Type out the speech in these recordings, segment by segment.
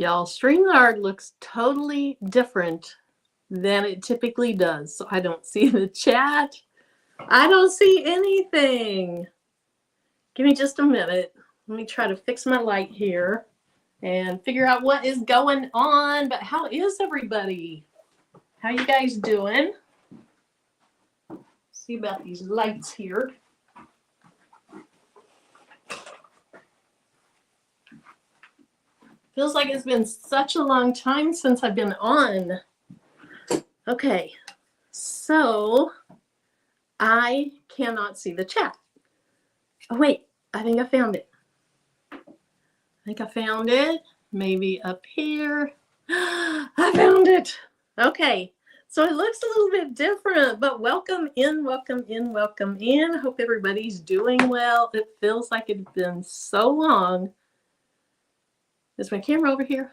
Y'all, StreamYard looks totally different than it typically does. So I don't see the chat. I don't see anything. Give me just a minute. Let me try to fix my light here and figure out what is going on. But how is everybody? How you guys doing? See about these lights here. Feels like it's been such a long time since I've been on. Okay, so I cannot see the chat. Oh, wait, I think I found it. Maybe up here. I found it. Okay, so it looks a little bit different, but welcome in, welcome in, welcome in. Hope everybody's doing well. It feels like it's been so long. Is my camera over here?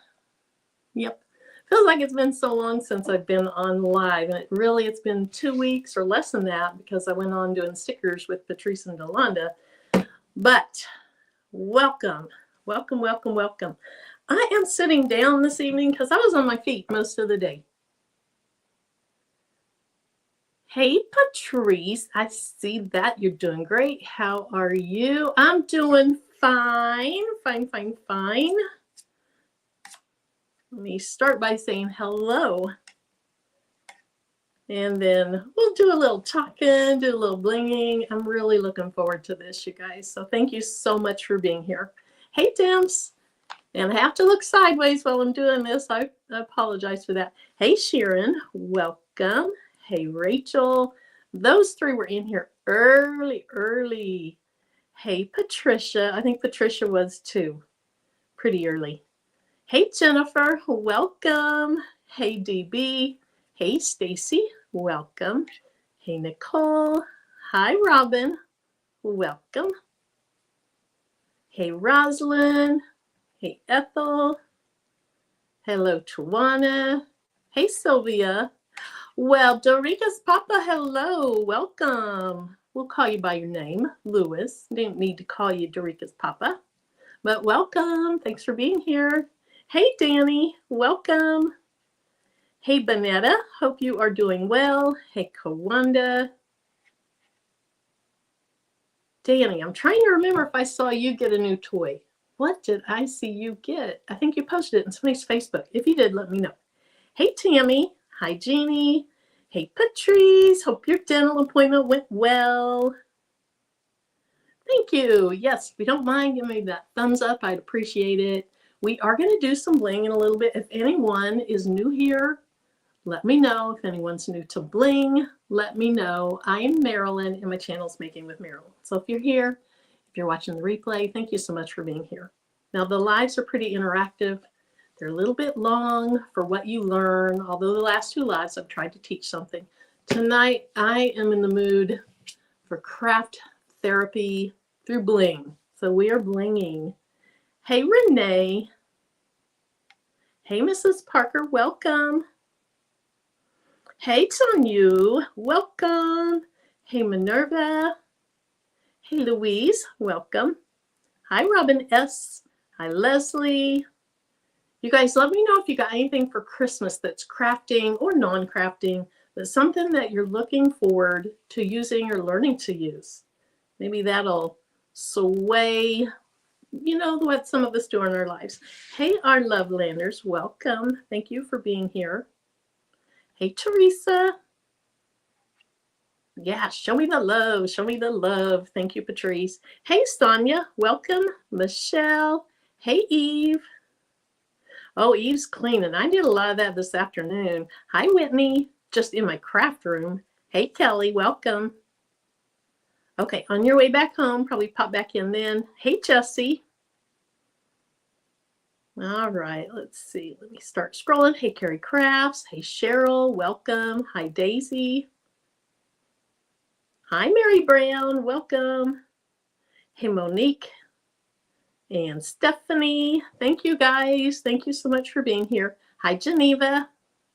Yep. Feels like it's been so long since I've been on live, and it's been 2 weeks or less than that because I went on doing stickers with Patrice and Delonda. But welcome, welcome, welcome, welcome. I am sitting down this evening because I was on my feet most of the day. Hey, Patrice, I see that you're doing great. How are you? I'm doing fine, fine, fine, fine. Let me start by saying hello. And then we'll do a little talking, do a little blinging. I'm really looking forward to this, you guys. So thank you so much for being here. Hey, Dimps. And I have to look sideways while I'm doing this. I apologize for that. Hey, Sharon. Welcome. Hey, Rachel. Those three were in here early. Hey, Patricia. I think Patricia was too. Pretty early. Hey, Jennifer. Welcome. Hey, DB. Hey, Stacy. Welcome. Hey, Nicole. Hi, Robin. Welcome. Hey, Rosalind. Hey, Ethel. Hello, Tawana. Hey, Sylvia. Well, Dorica's Papa, hello. Welcome. We'll call you by your name, Lewis. Didn't need to call you Dorica's Papa, but welcome. Thanks for being here. Hey, Danny. Welcome. Hey, Bonetta. Hope you are doing well. Hey, Kawanda. Danny, I'm trying to remember if I saw you get a new toy. What did I see you get? I think you posted it in somebody's Facebook. If you did, let me know. Hey, Tammy. Hi, Jeannie. Hey, Patrice. Hope your dental appointment went well. Thank you. Yes, if you don't mind, give me that thumbs up. I'd appreciate it. We are going to do some bling in a little bit. If anyone is new here, let me know. If anyone's new to Bling, let me know. I am Marilyn, and my channel's Making with Marilyn. So if you're here, if you're watching the replay, thank you so much for being here. Now, the lives are pretty interactive. They're a little bit long for what you learn, although the last 2 lives I've tried to teach something. Tonight, I am in the mood for craft therapy through Bling. So we are blinging. Hey, Renee. Hey, Mrs. Parker, welcome. Hey, Tonyu, welcome. Hey, Minerva. Hey, Louise, welcome. Hi, Robin S. Hi, Leslie. You guys, let me know if you got anything for Christmas that's crafting or non-crafting, but something that you're looking forward to using or learning to use. Maybe that'll sway, what some of us do in our lives. Hey, our Lovelanders, welcome. Thank you for being here. Hey, Teresa. Yeah, show me the love. Show me the love. Thank you, Patrice. Hey, Sonia. Welcome. Michelle. Hey, Eve. Oh, Eve's cleaning. I did a lot of that this afternoon. Hi, Whitney. Just in my craft room. Hey, Kelly. Welcome. Okay, on your way back home, probably pop back in then. Hey, Jessie. All right, let's see. Let me start scrolling. Hey, Carrie Crafts. Hey, Cheryl. Welcome. Hi, Daisy. Hi, Mary Brown. Welcome. Hey, Monique and Stephanie. Thank you, guys. Thank you so much for being here. Hi, Geneva.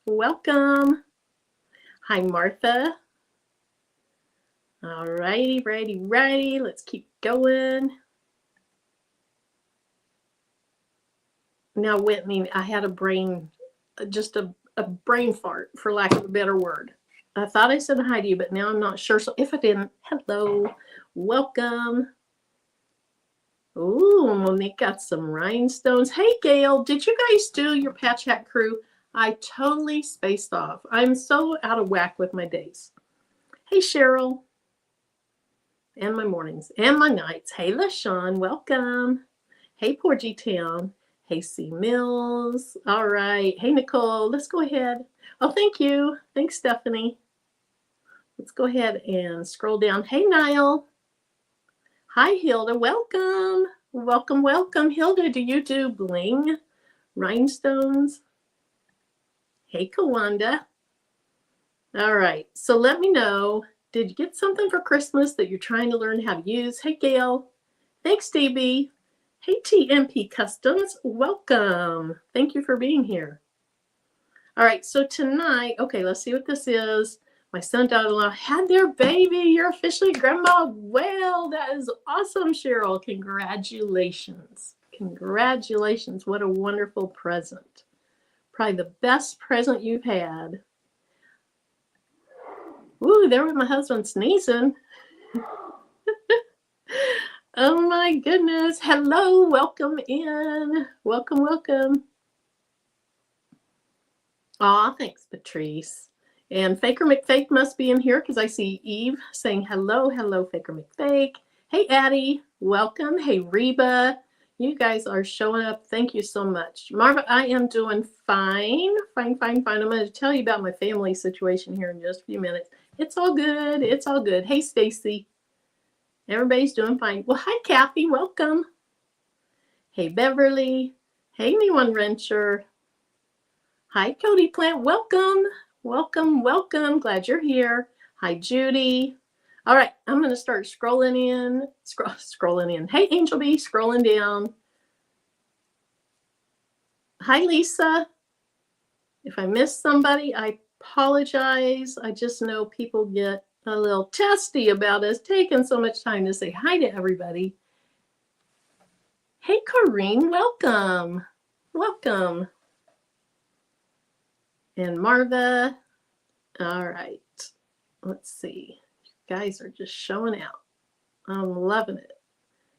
Welcome. Hi, Martha. All righty, righty. Let's keep going. Now, Whitney, I had just a brain fart, for lack of a better word. I thought I said hi to you, but now I'm not sure. So if I didn't, hello, welcome. Ooh, Monique got some rhinestones. Hey, Gail, did you guys do your Patch Hat crew? I totally spaced off. I'm so out of whack with my days. Hey, Cheryl. And my mornings and my nights. Hey, LaShawn, welcome. Hey, Porgy Town. Hey, C. Mills. All right. Hey, Nicole. Let's go ahead. Oh, thank you. Thanks, Stephanie. Let's go ahead and scroll down. Hey, Niall. Hi, Hilda. Welcome. Welcome, welcome. Hilda, do you do bling? Rhinestones? Hey, Kawanda. All right. So let me know. Did you get something for Christmas that you're trying to learn how to use? Hey, Gail. Thanks, DB. Hey, TMP Customs. Welcome. Thank you for being here. All right. So tonight, okay, let's see what this is. My son, daughter-in-law had their baby. You're officially grandma. Well, that is awesome, Cheryl. Congratulations. Congratulations. What a wonderful present. Probably the best present you've had. Ooh, there was my husband sneezing. Oh my goodness. Hello, welcome in. Welcome, welcome. Aw, thanks, Patrice. And Faker McFake must be in here because I see Eve saying hello. Hello, Faker McFake. Hey, Addie, welcome. Hey, Reba. You guys are showing up. Thank you so much. Marva, I am doing fine. Fine, fine, fine. I'm going to tell you about my family situation here in just a few minutes. It's all good. It's all good. Hey, Stacy. Everybody's doing fine. Well, hi, Kathy. Welcome. Hey, Beverly. Hey, Me1 Wrencher. Hi, Cody Plant. Welcome. Welcome, welcome. Glad you're here. Hi, Judy. All right, I'm going to start scrolling in. Scrolling in. Hey, Angel B, scrolling down. Hi, Lisa. If I missed somebody, I apologize. I just know people get a little testy about us taking so much time to say hi to everybody. Hey, Corrine, welcome. Welcome. And Marva. All right. Let's see. You guys are just showing out. I'm loving it.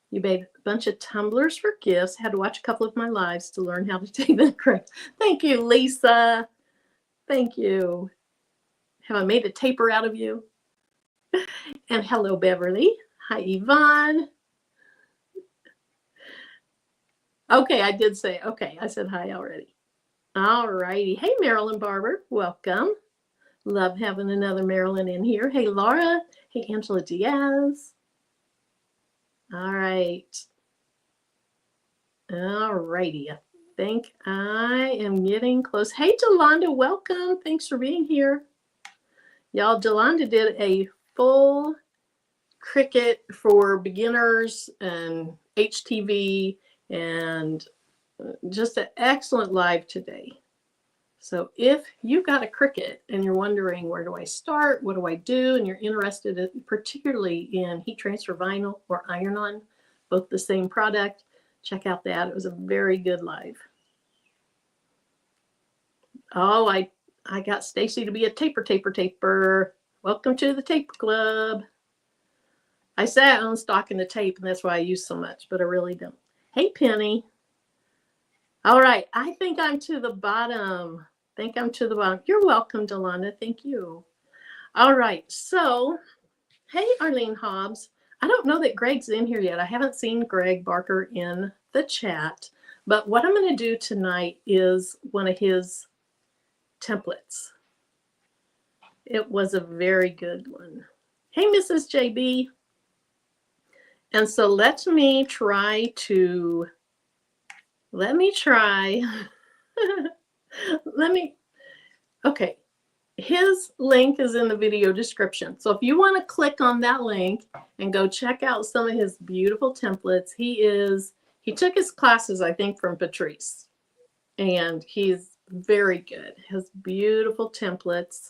You made a bunch of tumblers for gifts. Had to watch a couple of my lives to learn how to take them correct. Thank you, Lisa. Thank you. Have I made a taper out of you? And hello, Beverly. Hi, Yvonne. Okay, I did say, okay, I said hi already. All righty. Hey, Marilyn Barber. Welcome. Love having another Marilyn in here. Hey, Laura. Hey, Angela Diaz. All right. All righty. I think I am getting close. Hey, Delonda. Welcome. Thanks for being here. Y'all, Delonda did a full Cricut for beginners and HTV and just an excellent live today. So if you've got a Cricut and you're wondering, where do I start? What do I do? And you're interested particularly in heat transfer vinyl or iron-on, both the same product, check out that. It was a very good live. Oh, I got Stacy to be a taper. Welcome to the Taper Club. I sat on stocking the tape, and that's why I use so much, but I really don't. Hey, Penny. All right, I think I'm to the bottom. You're welcome, Delana. Thank you. All right, so, hey, Arlene Hobbs. I don't know that Greg's in here yet. I haven't seen Greg Barker in the chat, but what I'm going to do tonight is one of his templates. It was a very good one. Hey, Mrs. JB. And so let me try. Okay. His link is in the video description. So if you want to click on that link and go check out some of his beautiful templates, he took his classes, I think, from Patrice. And he's very good. Has beautiful templates.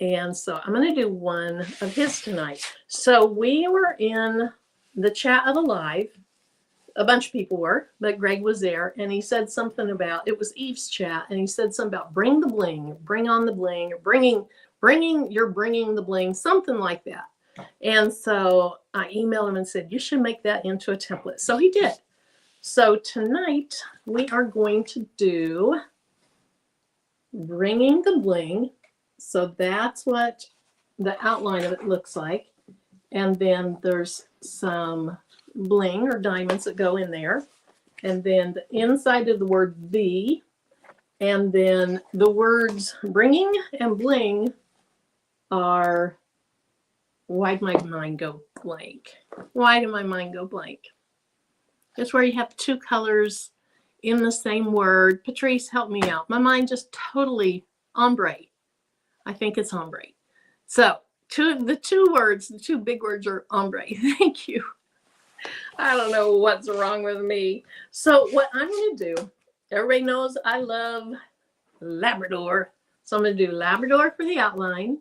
And so I'm going to do one of his tonight. So we were in the chat of the live a bunch of people were, but Greg was there, and he said something about, it was Eve's chat, and he said something about bring the bling, bring on the bling, or you're bringing the bling, something like that. And so I emailed him and said, you should make that into a template. So he did. So tonight we are going to do bringing the bling. So that's what the outline of it looks like. And then there's some bling or diamonds that go in there. And then the inside of the word the, and then the words bringing and bling are, why did my mind go blank? Why did my mind go blank? It's where you have two colors in the same word. Patrice, help me out. My mind just totally ombre. I think it's ombre. So the two big words are ombre. Thank you. I don't know what's wrong with me. So what I'm going to do, everybody knows I love Labrador. So I'm going to do Labrador for the outline.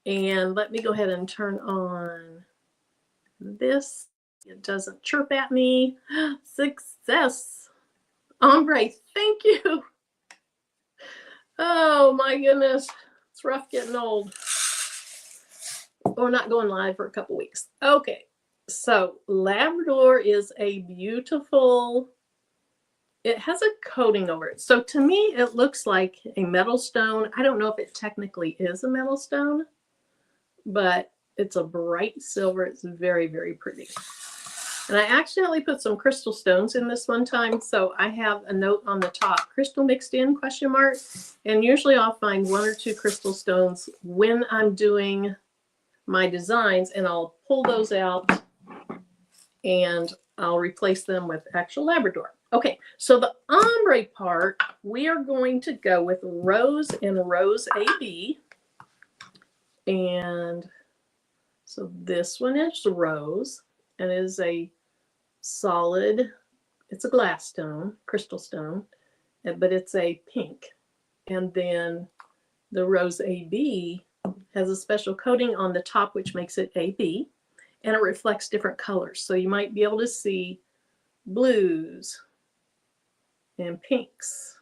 And let me go ahead and turn on this. It doesn't chirp at me. Success. Ombre, thank you. Oh my goodness. It's rough getting old. We're not going live for a couple weeks. Okay. So Labrador is a beautiful, it has a coating over it. So to me, it looks like a metal stone. I don't know if it technically is a metal stone, but it's a bright silver. It's very, very pretty. And I accidentally put some crystal stones in this one time. So I have a note on the top, crystal mixed in, ? And usually I'll find 1 or 2 crystal stones when I'm doing my designs, and I'll pull those out and I'll replace them with actual Labrador. Okay, so the ombre part, we are going to go with Rose and Rose AB. And so this one is Rose, and it is a solid, it's a glass stone, crystal stone, but it's a pink. And then the Rose AB has a special coating on the top, which makes it AB, and it reflects different colors. So you might be able to see blues and pinks.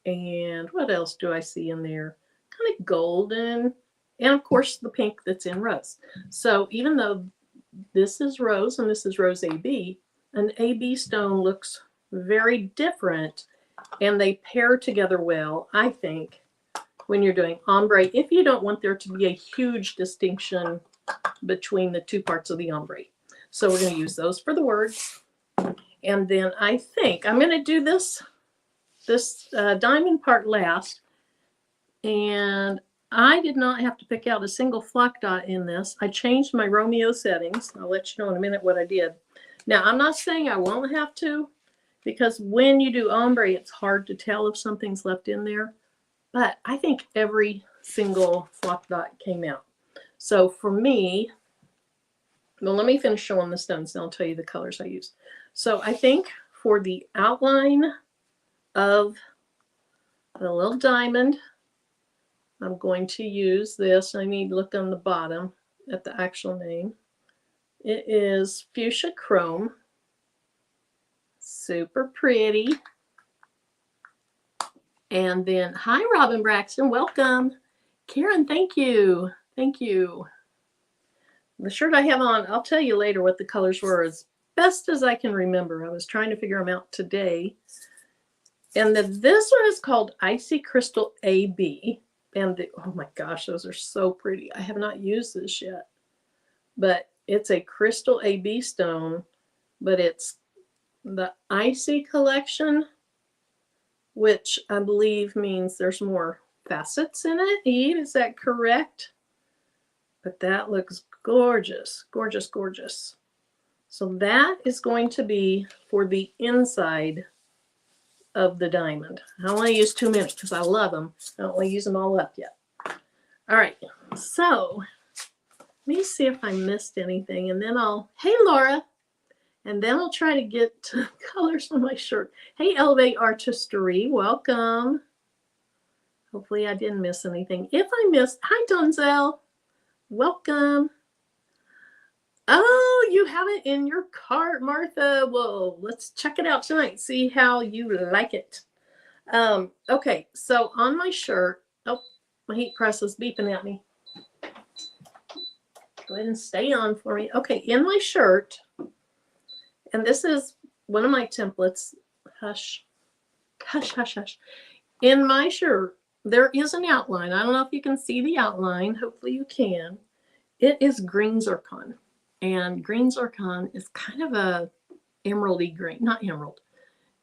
And what else do I see in there? Kind of golden. And of course the pink that's in Rose. So even though this is Rose and this is Rose AB, an AB stone looks very different, and they pair together well, I think, when you're doing ombre, if you don't want there to be a huge distinction between the two parts of the ombre. So we're going to use those for the words. And then I think I'm going to do this diamond part last. And I did not have to pick out a single flock dot in this. I changed my Romeo settings. I'll let you know in a minute what I did. Now, I'm not saying I won't have to, because when you do ombre, it's hard to tell if something's left in there. But I think every single flock dot came out. So for me, well, let me finish showing the stones, and I'll tell you the colors I used. So I think for the outline of the little diamond, I'm going to use this. I need to look on the bottom at the actual name. It is Fuchsia Chrome. Super pretty. And then, hi, Robin Braxton. Welcome. Karen, thank you. Thank you. The shirt I have on, I'll tell you later what the colors were as best as I can remember. I was trying to figure them out today. And this one is called Icy Crystal AB. And oh my gosh, those are so pretty. I have not used this yet. But it's a crystal AB stone, but it's the Icy collection, which I believe means there's more facets in it. Eve, is that correct? But that looks gorgeous, gorgeous, gorgeous. So that is going to be for the inside of the diamond. I only use too many because I love them. I don't want to use them all up yet. All right, so let me see if I missed anything, and then hey Laura, and then I'll try to get to colors on my shirt. Hey Elevate Artistry, welcome. Hopefully I didn't miss anything. If I missed, hi Donzel, welcome. Oh, you have it in your cart, Martha? Well, let's check it out tonight. See how you like it. Okay, so on my shirt, oh, my heat press is beeping at me. Go ahead and stay on for me. Okay, in my shirt, and this is one of my templates. Hush, hush, hush, hush. In my shirt, there is an outline. I don't know if you can see the outline. Hopefully you can. It is green zircon. And green zircon is kind of a emeraldy green. Not emerald.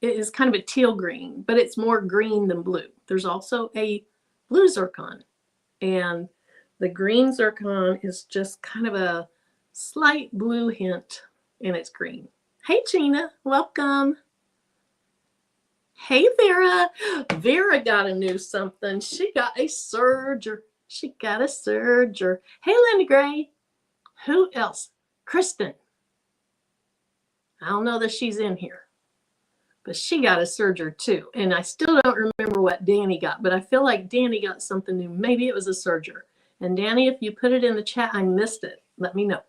It is kind of a teal green, but it's more green than blue. There's also a blue zircon. And the green zircon is just kind of a slight blue hint in its green. Hey, Gina, welcome. Hey, Vera. Vera got a new something. She got a serger. She got a serger. Hey, Linda Gray. Who else? Kristen. I don't know that she's in here, but she got a serger too. And I still don't remember what Danny got, but I feel like Danny got something new. Maybe it was a serger. And Danny, if you put it in the chat, I missed it. Let me know.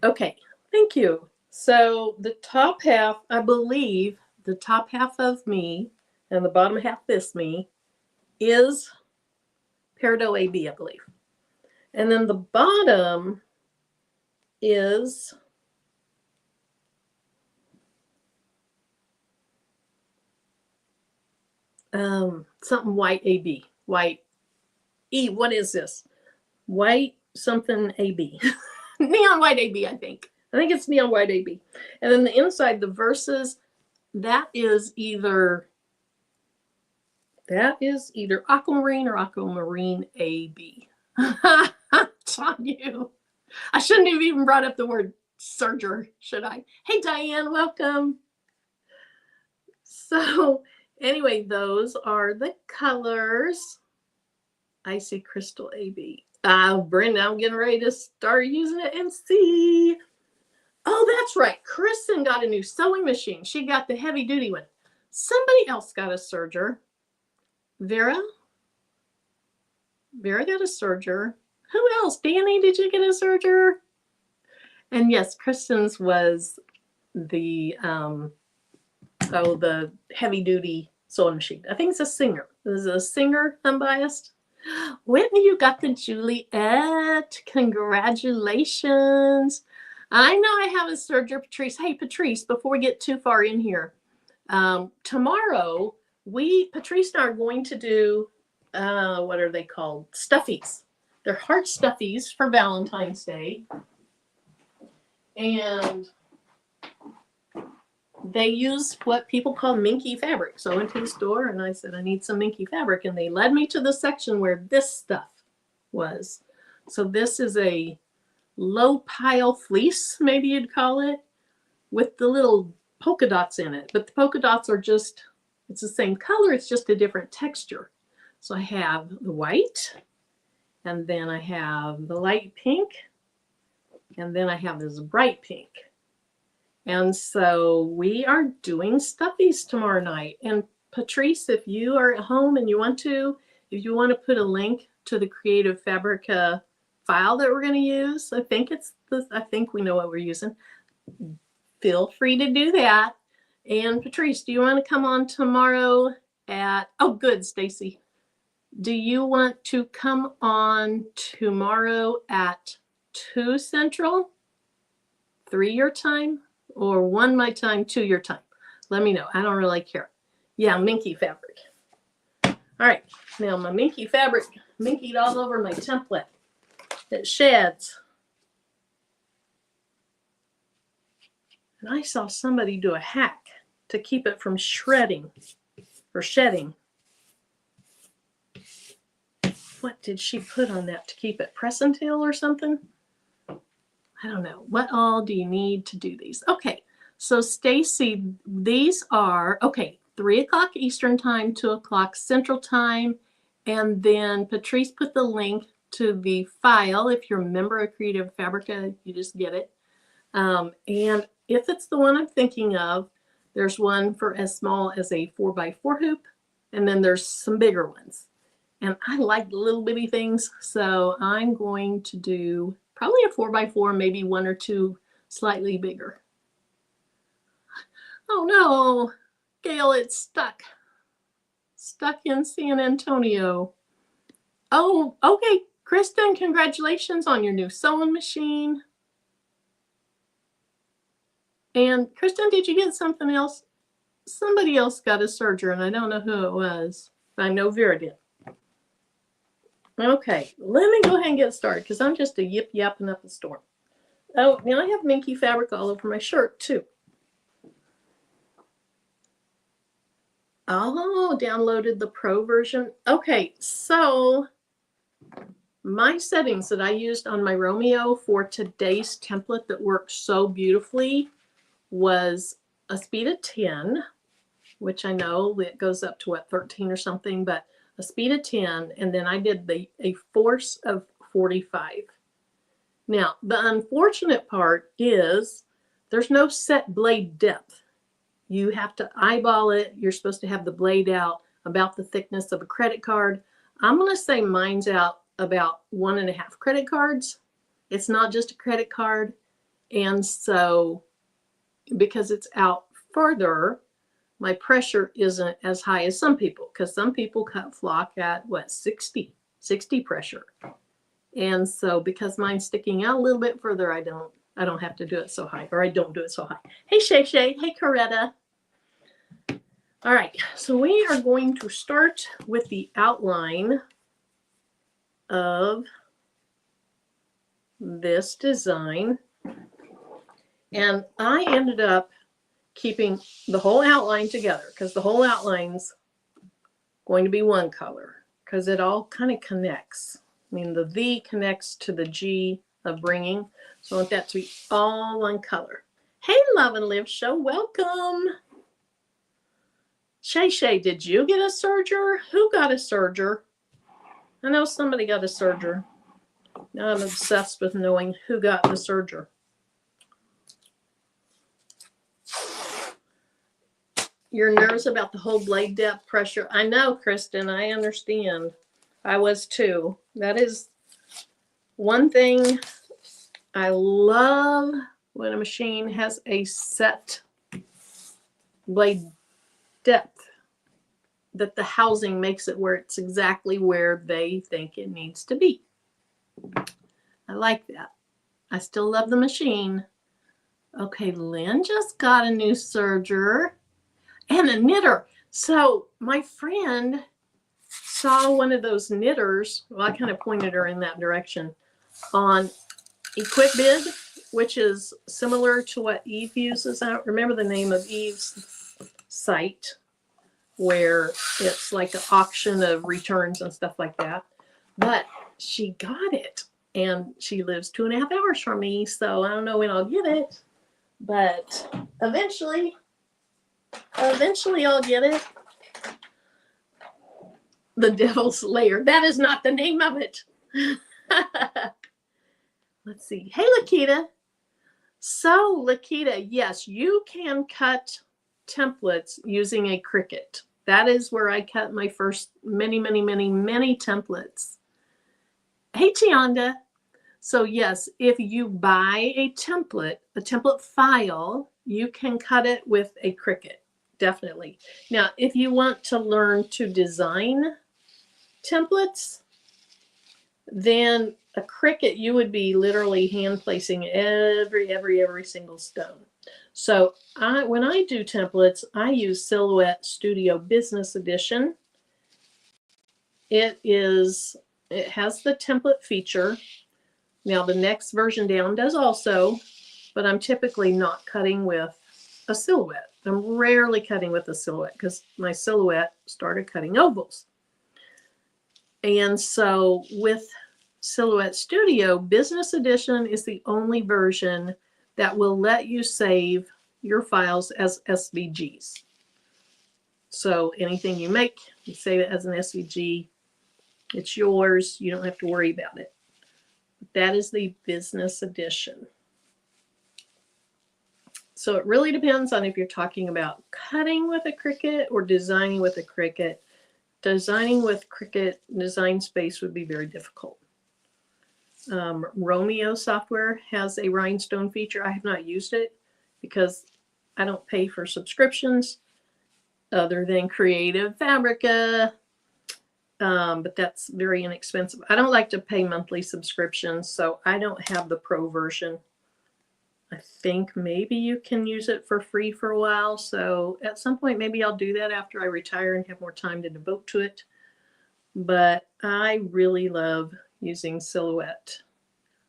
Okay, thank you. So the top half, I believe, the top half of me and the bottom half this me is Peridot AB, I believe. And then the bottom is something white AB. White E, what is this? White something AB. Neon white AB, I think. I think it's neon white AB. And then the inside, the verses, that is either aquamarine or aquamarine AB. It's on you. I shouldn't have even brought up the word serger, should I? Hey, Diane, welcome. So anyway, those are the colors. Icy Crystal AB. Brenda, I'm getting ready to start using it and see. Oh, that's right. Kristen got a new sewing machine. She got the heavy duty one. Somebody else got a serger. Vera got a serger. Who else? Danny, did you get a serger? And yes, Kristen's was the the heavy duty sewing machine. I think it's a Singer. This is a Singer, unbiased. Whitney, you got the Juliet. Congratulations. I know I have a serger, Patrice. Hey, Patrice, before we get too far in here, tomorrow, Patrice and I are going to do, what are they called? Stuffies. They're heart stuffies for Valentine's Day. And they use what people call minky fabric. So I went to the store and I said, I need some minky fabric. And they led me to the section where this stuff was. So this is a low pile fleece, maybe you'd call it, with the little polka dots in it. But the polka dots are just, it's the same color, it's just a different texture. So I have the white, and then I have the light pink, and then I have this bright pink. And so we are doing stuffies tomorrow night. And Patrice, if you are at home and you want to, if you want to put a link to the Creative Fabrica file that we're going to use, I think we know what we're using. Feel free to do that. And Patrice, do you want to come on tomorrow at, oh good, Stacy. Do you want to come on tomorrow at 2 Central, 3 your time, or 1 my time, 2 your time? Let me know. I don't really care. Yeah, minky fabric. All right, now my minky fabric minkied all over my template. It sheds. And I saw somebody do a hack to keep it from shredding or shedding. What did she put on that to keep it? Press and tail or something? I don't know. What all do you need to do these? Okay, so Stacy, these are, okay, 3 o'clock Eastern time, 2 o'clock Central time, and then Patrice put the link to the file. If you're a member of Creative Fabrica, you just get it. And if it's the one I'm thinking of, there's one for as small as a 4x4 hoop, and then there's some bigger ones. And I like the little bitty things, so I'm going to do probably a 4x4, maybe 1 or 2 slightly bigger. Oh no, Gail, it's stuck. Stuck in San Antonio. Oh, okay. Kristen, congratulations on your new sewing machine. And Kristen, did you get something else? Somebody else got a serger, and I don't know who it was. I know Vera did. Okay, let me go ahead and get started because I'm just a yip yapping up a storm. Oh, now I have minky fabric all over my shirt too. Oh, downloaded the pro version. Okay, so my settings that I used on my Romeo for today's template that works so beautifully was a speed of 10, which I know it goes up to what, 13 or something, but a speed of 10, and then I did a force of 45. Now, the unfortunate part is there's no set blade depth. You have to eyeball it. You're supposed to have the blade out about the thickness of a credit card. I'm going to say mine's out about 1.5 credit cards. It's not just a credit card. And so because it's out further, my pressure isn't as high as some people, because some people cut flock at what, 60 pressure. And so because mine's sticking out a little bit further, I don't have to do it so high, or I don't do it so high. Hey Shay Shay, hey Coretta. All right, so we are going to start with the outline of this design. And I ended up keeping the whole outline together because the whole outline's going to be one color because it all kind of connects. I mean, the V connects to the G of bringing. So I want that to be all one color. Hey, Love and Live Show, welcome. Shay Shay, did you get a serger? Who got a serger? I know somebody got a serger. Now I'm obsessed with knowing who got the serger. You're nervous about the whole blade depth pressure. I know, Kristen, I understand. I was too. That is one thing I love when a machine has a set blade depth, that the housing makes it where it's exactly where they think it needs to be. I like that. I still love the machine. Okay, Lynn just got a new serger and a knitter. So my friend saw one of those knitters. Well, I kind of pointed her in that direction on EquipBid, which is similar to what Eve uses. I don't remember the name of Eve's site, where it's like an auction of returns and stuff like that. But she got it, and she lives 2.5 hours from me, so I don't know when I'll get it, but eventually I'll get it. The Devil's Lair. That is not the name of it. Let's see. Hey, Lakita. So, Lakita, yes, you can cut templates using a Cricut. That is where I cut my first many templates. Hey, Tianda. So, yes, if you buy a template file, you can cut it with a Cricut. Definitely. Now, if you want to learn to design templates, then a Cricut, you would be literally hand placing every single stone. So when I do templates, I use Silhouette Studio Business Edition. It has the template feature. Now the next version down does also, but I'm typically not cutting with a silhouette. I'm rarely cutting with a silhouette because my silhouette started cutting ovals. And so with Silhouette Studio, Business Edition is the only version that will let you save your files as SVGs. So anything you make, you save it as an SVG. It's yours. You don't have to worry about it. That is the Business Edition. So it really depends on if you're talking about cutting with a Cricut or designing with a Cricut. Designing with Cricut Design Space would be very difficult. Romeo software has a rhinestone feature. I have not used it because I don't pay for subscriptions other than Creative Fabrica, but that's very inexpensive. I don't like to pay monthly subscriptions, so I don't have the pro version. I think maybe you can use it for free for a while, so at some point maybe I'll do that after I retire and have more time to devote to it. But I really love using Silhouette.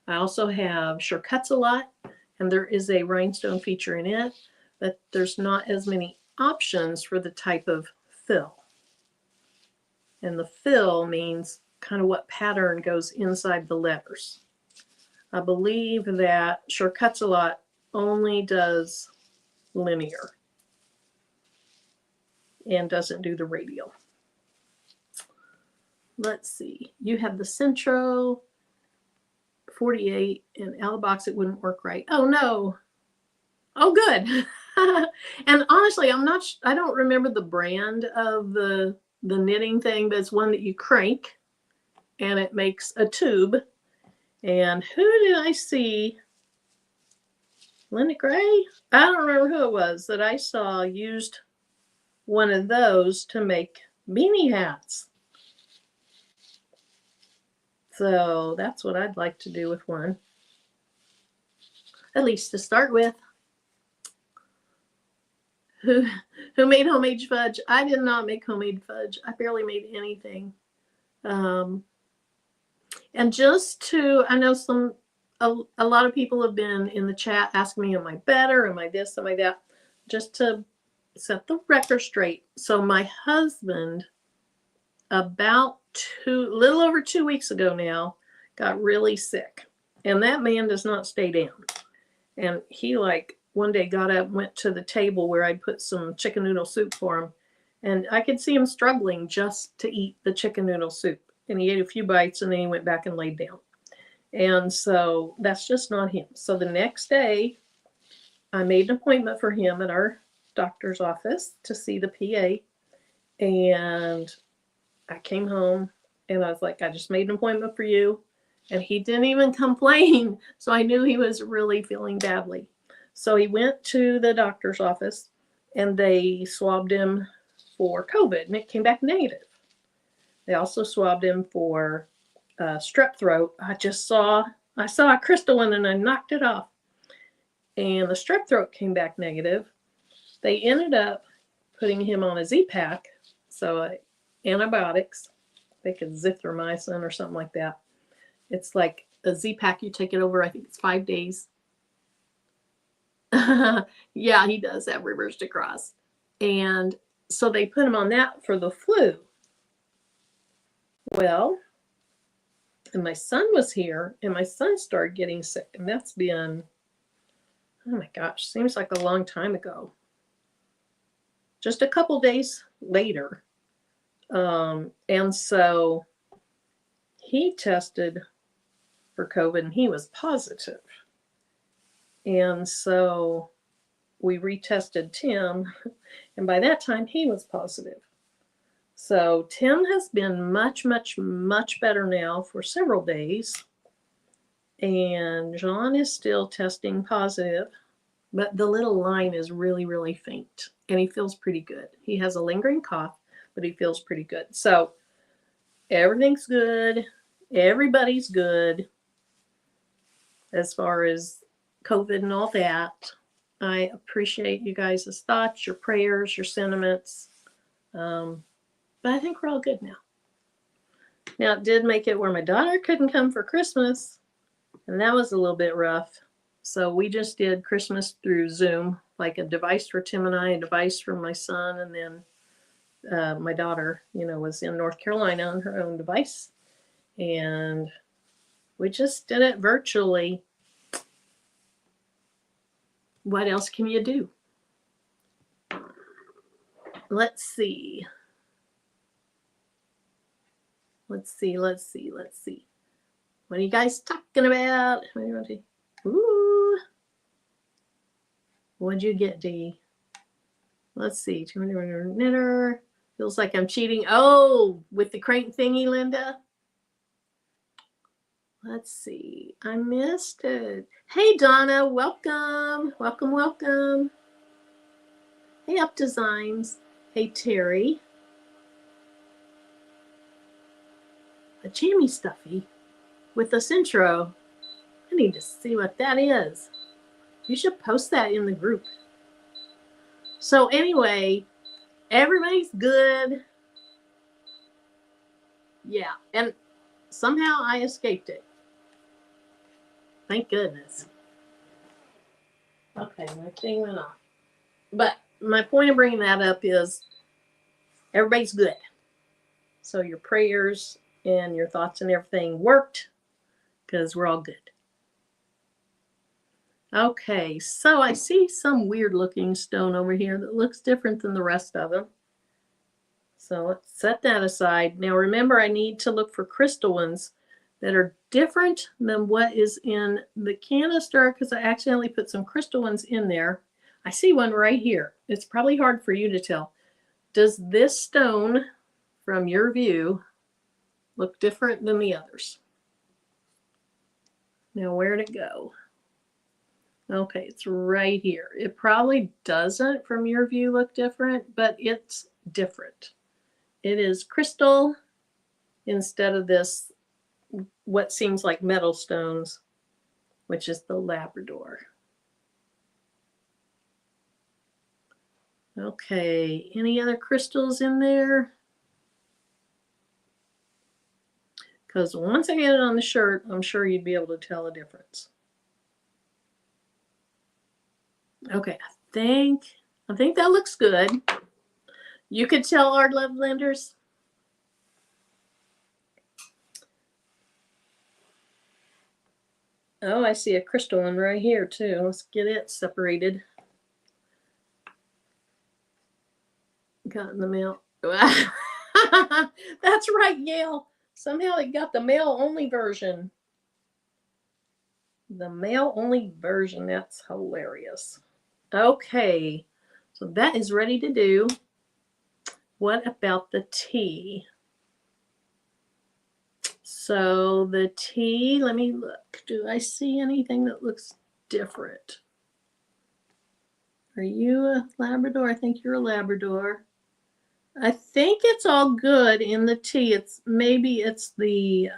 I also have Sure Cuts a Lot, and there is a rhinestone feature in it, but there's not as many options for the type of fill. And the fill means kind of what pattern goes inside the letters. I believe that Sure Cuts a Lot only does linear and doesn't do the radial. Let's see. You have the Centro 48 and out of the box it wouldn't work right. Oh no. Oh good. And honestly, I don't remember the brand of the knitting thing, but it's one that you crank and it makes a tube. And who did I see? Linda Gray? I don't remember who it was that I saw used one of those to make beanie hats. So that's what I'd like to do with one, at least to start with. Who made homemade fudge? I did not make homemade fudge. I barely made anything. And just to, I know a lot of people have been in the chat asking me, am I better? Am I this? Am I that? Just to set the record straight. So my husband, about little over 2 weeks ago now, got really sick. And that man does not stay down. And he one day got up, went to the table where I'd put some chicken noodle soup for him. And I could see him struggling just to eat the chicken noodle soup. And he ate a few bites and then he went back and laid down. And so that's just not him. So the next day, I made an appointment for him at our doctor's office to see the PA. And I came home and I was like, I just made an appointment for you. And he didn't even complain. So I knew he was really feeling badly. So he went to the doctor's office and they swabbed him for COVID and it came back negative. They also swabbed him for strep throat. I saw a crystal one and I knocked it off. And the strep throat came back negative. They ended up putting him on a Z-Pack, so antibiotics, like azithromycin or something like that. It's like a Z-Pack, you take it over, I think it's 5 days. Yeah, he does have reversed across. And so they put him on that for the flu. Well, and my son was here and my son started getting sick. And that's been, oh my gosh, seems like a long time ago. Just a couple days later. And so he tested for COVID and he was positive. And so we retested Tim, and by that time he was positive. So Tim has been much, much, much better now for several days. And John is still testing positive, but the little line is really, really faint. And he feels pretty good. He has a lingering cough, but he feels pretty good. So everything's good. Everybody's good as far as COVID and all that. I appreciate you guys' thoughts, your prayers, your sentiments. But I think we're all good now. Now, it did make it where my daughter couldn't come for Christmas, and that was a little bit rough. So we just did Christmas through Zoom, like a device for Tim and I, a device for my son, and then my daughter, was in North Carolina on her own device. And we just did it virtually. What else can you do? Let's see. Let's see. What are you guys talking about? Ooh. What'd you get, Dee? Let's see. Knitter. Feels like I'm cheating. Oh, with the crank thingy, Linda. Let's see. I missed it. Hey, Donna. Welcome. Welcome, welcome. Hey, Up Designs. Hey, Terry. A jammy stuffy with this intro. I need to see what that is. You should post that in the group. So anyway, everybody's good. Yeah, and somehow I escaped it. Thank goodness. Okay, my thing went off. But my point of bringing that up is everybody's good. So your prayers and your thoughts and everything worked because we're all good. Okay, so I see some weird looking stone over here that looks different than the rest of them. So let's set that aside. Now remember, I need to look for crystal ones that are different than what is in the canister because I accidentally put some crystal ones in there. I see one right here. It's probably hard for you to tell. Does this stone, from your view, look different than the others? Now where'd it go? Okay, it's right here. It probably doesn't, from your view, look different, but it's different. It is crystal instead of this, what seems like metal stones, which is the Labrador. Okay, any other crystals in there? Because once I get it on the shirt, I'm sure you'd be able to tell a difference. Okay, I think that looks good. You could tell our love lenders. Oh, I see a crystal one right here too. Let's get it separated. Got in the mail. That's right, Yale. Somehow it got the mail only version. The mail only version. That's hilarious. Okay, so that is ready to do. What about the tea? So the tea, let me look. Do I see anything that looks different? Are you a Labrador? I think you're a Labrador. I think it's all good in the tea. Maybe it's the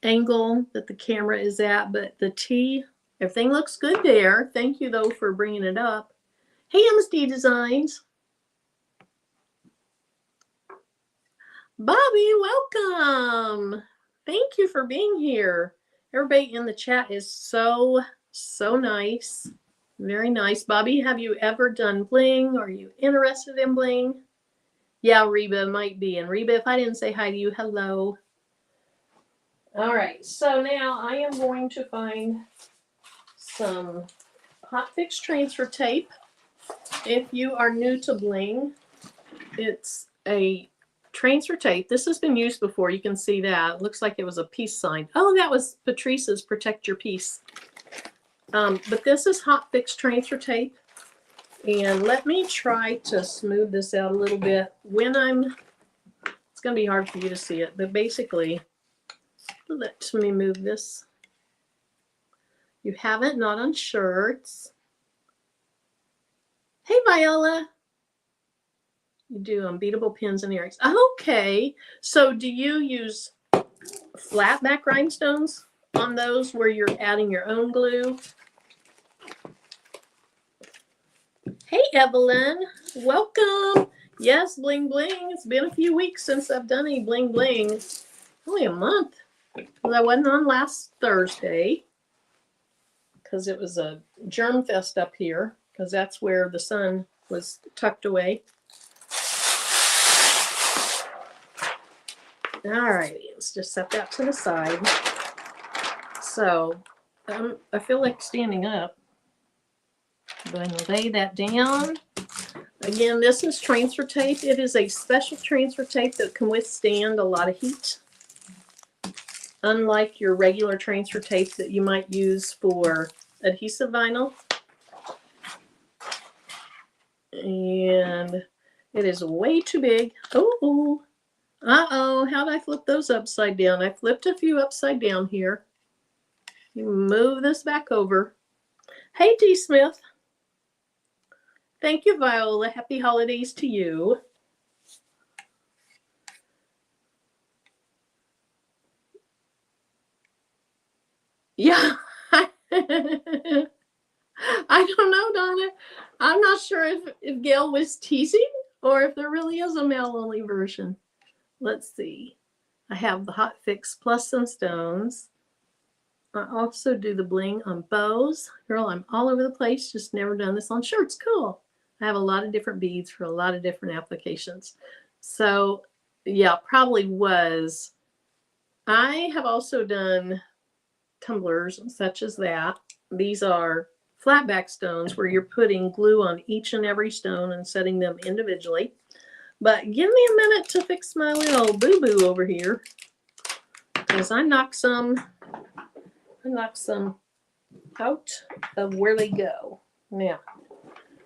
angle that the camera is at, but the tea, everything looks good there. Thank you though for bringing it up. Hey, MSD Designs. Bobby, welcome. Thank you for being here. Everybody in the chat is so nice. Very nice. Bobby, have you ever done bling? Are you interested in bling? Yeah, Reba might be. And Reba, if I didn't say hi to you, hello. All right, so now I am going to find some hot fix transfer tape. If you are new to bling, it's a transfer tape. This has been used before. You can see that. It looks like it was a peace sign. Oh, that was Patrice's Protect Your Peace. But this is hot fix transfer tape. And let me try to smooth this out a little bit. It's going to be hard for you to see it, but basically, let me move this. You have it not on shirts. Hey, Viola. You do unbeatable pins and earrings. Okay. So do you use flat back rhinestones on those where you're adding your own glue? Hey, Evelyn. Welcome. Yes, bling bling. It's been a few weeks since I've done any bling bling. Only a month. Well, I wasn't on last Thursday because it was a germ fest up here because that's where the sun was tucked away. All righty, let's just set that to the side. So I feel like standing up. I'm going to lay that down. Again, this is transfer tape. It is a special transfer tape that can withstand a lot of heat. Unlike your regular transfer tape that you might use for adhesive vinyl. And it is way too big. Oh, Uh-oh, how'd I flip those upside down? I flipped a few upside down here. Move this back over. Hey, T. Smith. Thank you, Viola. Happy holidays to you. Yeah. I don't know, Donna. I'm not sure if Gail was teasing or if there really is a male-only version. Let's see. I have the Hot Fix plus some stones. I also do the bling on bows. Girl, I'm all over the place. Just never done this on shirts. Cool. I have a lot of different beads for a lot of different applications. So yeah, probably was. I have also done tumblers such as that. These are flatback stones where you're putting glue on each and every stone and setting them individually. But give me a minute to fix my little boo-boo over here, because I knocked some out of where they go. Now,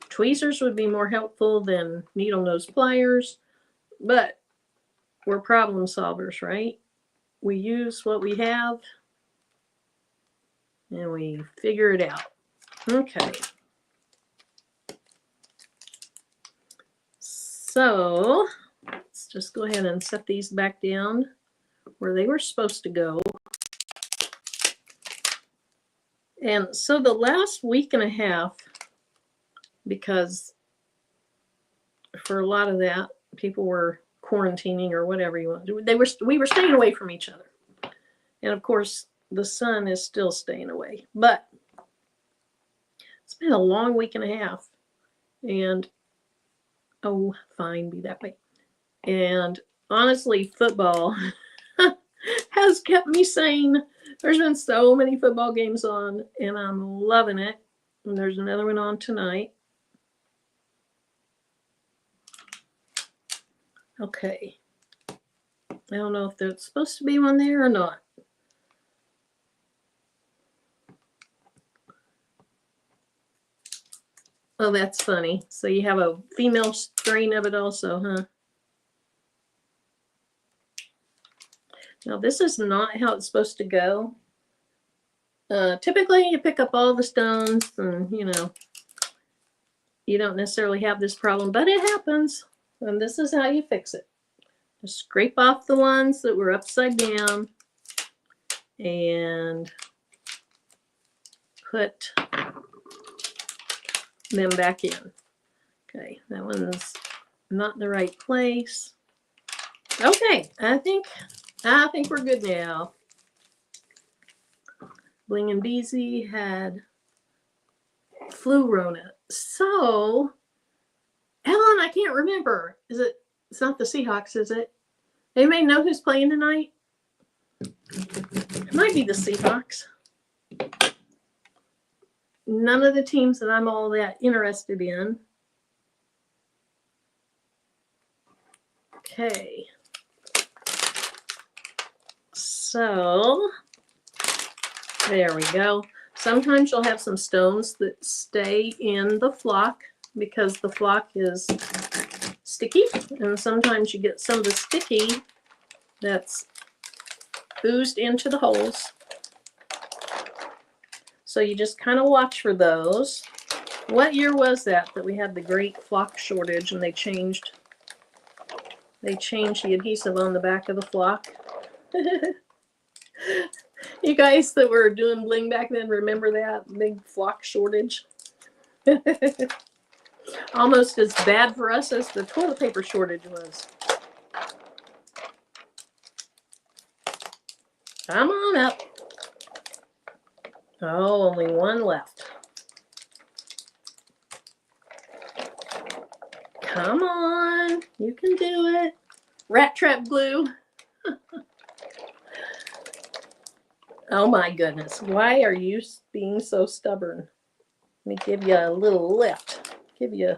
tweezers would be more helpful than needle nose pliers, but we're problem solvers, right? We use what we have and we figure it out. Okay. So let's just go ahead and set these back down where they were supposed to go. And so the last week and a half, because for a lot of that, people were quarantining or whatever you want to do. We were staying away from each other. And of course, the sun is still staying away. But it's been a long week and a half. And, oh, fine, be that way. And honestly, football has kept me sane. There's been so many football games on, and I'm loving it. And there's another one on tonight. Okay. I don't know if there's supposed to be one there or not. Oh, that's funny. So you have a female strain of it also, huh? Now, this is not how it's supposed to go. Typically, you pick up all the stones and, you don't necessarily have this problem, but it happens. And this is how you fix it. Just scrape off the ones that were upside down and put them back in. Okay, that one's not in the right place. Okay, I think we're good now. Bling and Beezy had flu Rona. So, Ellen, I can't remember. It's not the Seahawks, is it? Anybody know who's playing tonight? It might be the Seahawks. None of the teams that I'm all that interested in. Okay. So, there we go. Sometimes you'll have some stones that stay in the flock because the flock is sticky. And sometimes you get some of the sticky that's oozed into the holes. So you just kind of watch for those. What year was that we had the great flock shortage and they changed the adhesive on the back of the flock? You guys that were doing bling back then, remember that big flock shortage? Almost as bad for us as the toilet paper shortage was. Come on up. Oh, only one left. Come on, you can do it. Rat trap glue. Oh my goodness, why are you being so stubborn? Let me give you a little lift. Give you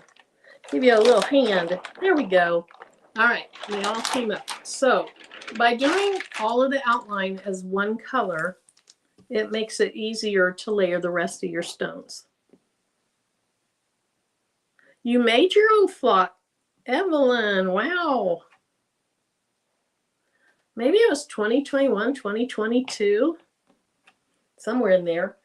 a little hand. There we go. All right, they all came up. So by doing all of the outline as one color, it makes it easier to layer the rest of your stones. You made your own flock. Evelyn, wow. Maybe it was 2021, 2022, somewhere in there.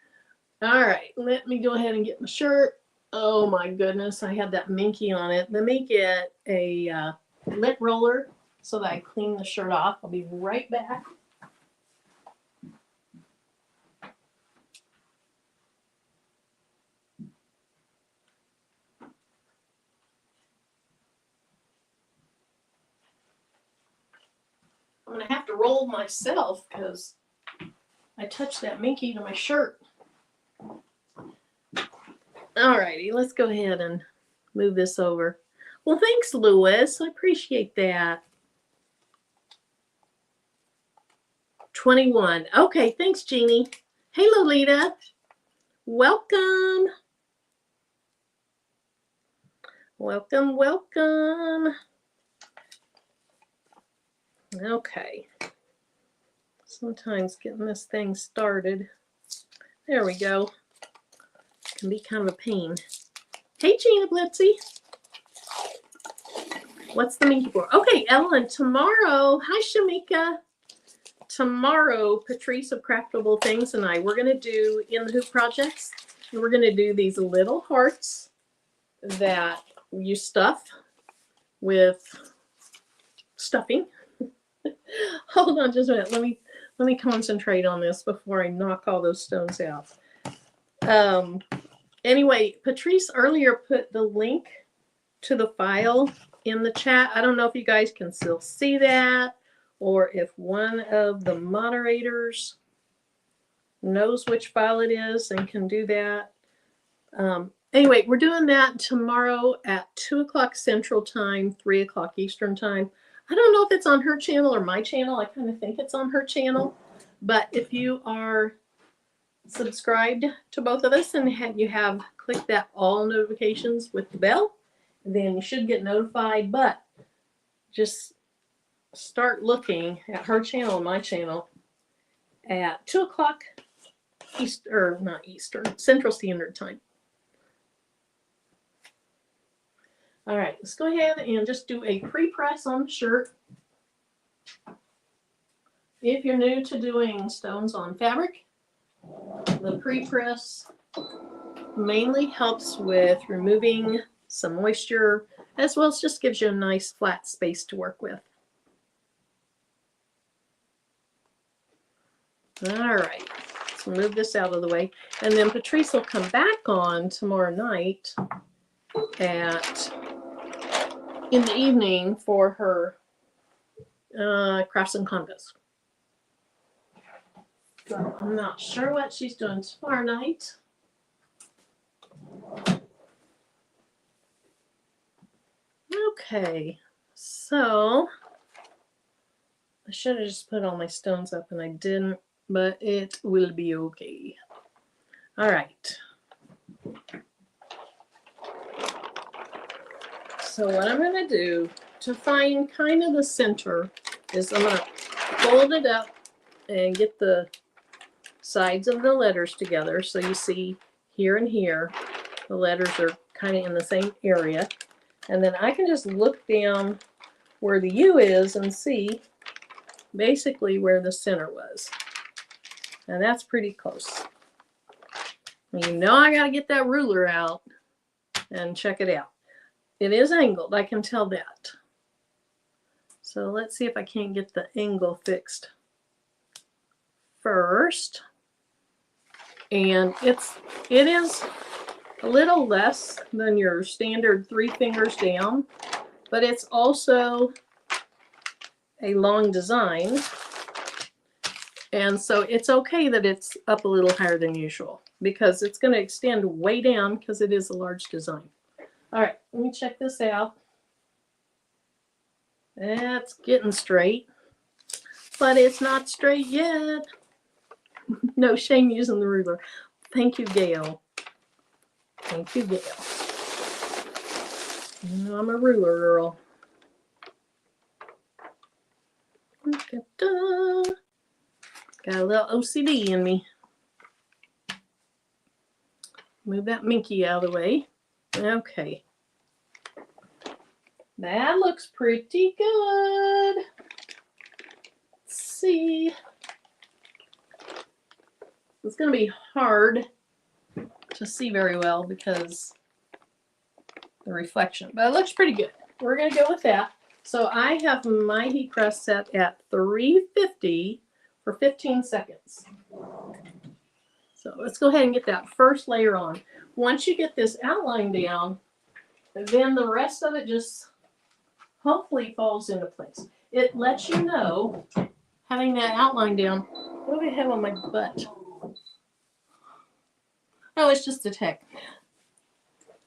All right, let me go ahead and get my shirt. Oh my goodness, I had that minky on it. Let me get a lint roller so that I clean the shirt off. I'll be right back. I'm going to have to roll myself because I touched that minky to my shirt. Alrighty, let's go ahead and move this over. Well, thanks, Lewis. I appreciate that. 21. Okay, thanks, Jeannie. Hey, Lolita. Welcome. Welcome, welcome. Okay. Sometimes getting this thing started. There we go. Can be kind of a pain. Hey, Gina Blitzy. What's the minky for? Okay, Ellen, tomorrow. Hi, Shamika. Tomorrow, Patrice of Craftable Things and I, we're going to do in the hoop projects. We're going to do these little hearts that you stuff with stuffing. Hold on just a minute. Let me concentrate on this before I knock all those stones out. Anyway, Patrice earlier put the link to the file in the chat. I don't know if you guys can still see that or if one of the moderators knows which file it is and can do that. Anyway, we're doing that tomorrow at 2 o'clock Central Time, 3 o'clock Eastern Time. I don't know if it's on her channel or my channel. I kind of think it's on her channel. But if you are subscribed to both of us and you have clicked that all notifications with the bell, then you should get notified. But just start looking at her channel and my channel at 2 o'clock Central Standard Time. All right, let's go ahead and just do a pre-press on the shirt. If you're new to doing stones on fabric, the pre-press mainly helps with removing some moisture, as well as just gives you a nice flat space to work with. All right, let's move this out of the way. And then Patrice will come back on tomorrow night in the evening for her crafts and convos. So I'm not sure what she's doing tomorrow night. Okay, so I should have just put all my stones up and I didn't, but it will be okay. All right. So what I'm going to do to find kind of the center is I'm going to fold it up and get the sides of the letters together. So you see here and here, the letters are kind of in the same area. And then I can just look down where the U is and see basically where the center was. And that's pretty close. You know I got to get that ruler out and check it out. It is angled, I can tell that. So let's see if I can't get the angle fixed first. And it is a little less than your standard 3 fingers down, but it's also a long design. And so it's okay that it's up a little higher than usual because it's going to extend way down because it is a large design. All right, let me check this out. That's getting straight, but it's not straight yet. No shame using the ruler. Thank you, Gail. Thank you, Gail. I'm a ruler girl. Got a little OCD in me. Move that minky out of the way. Okay. That looks pretty good. see. It's going to be hard to see very well because the reflection, but it looks pretty good. We're going to go with that. So I have my heat press set at 350 for 15 seconds. So let's go ahead and get that first layer on. Once you get this outline down, then the rest of it just hopefully falls into place. It lets you know, having that outline down, what do I have on my butt? Oh, it's just a tag.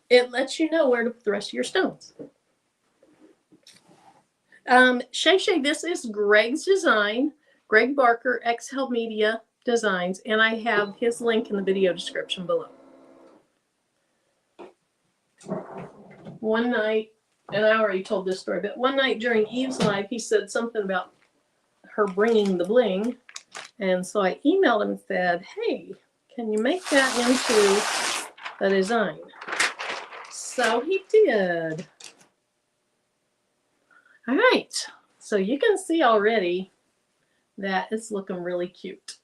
It lets you know where to put the rest of your stones. Shay, this is Greg's design. Greg Barker, Exhale Media Designs, and I have his link in the video description below. One night, and I already told this story, but one night during Eve's live, he said something about her bringing the bling, and so I emailed him and said, hey, can you make that into a design? So he did. All right, so you can see already that it's looking really cute.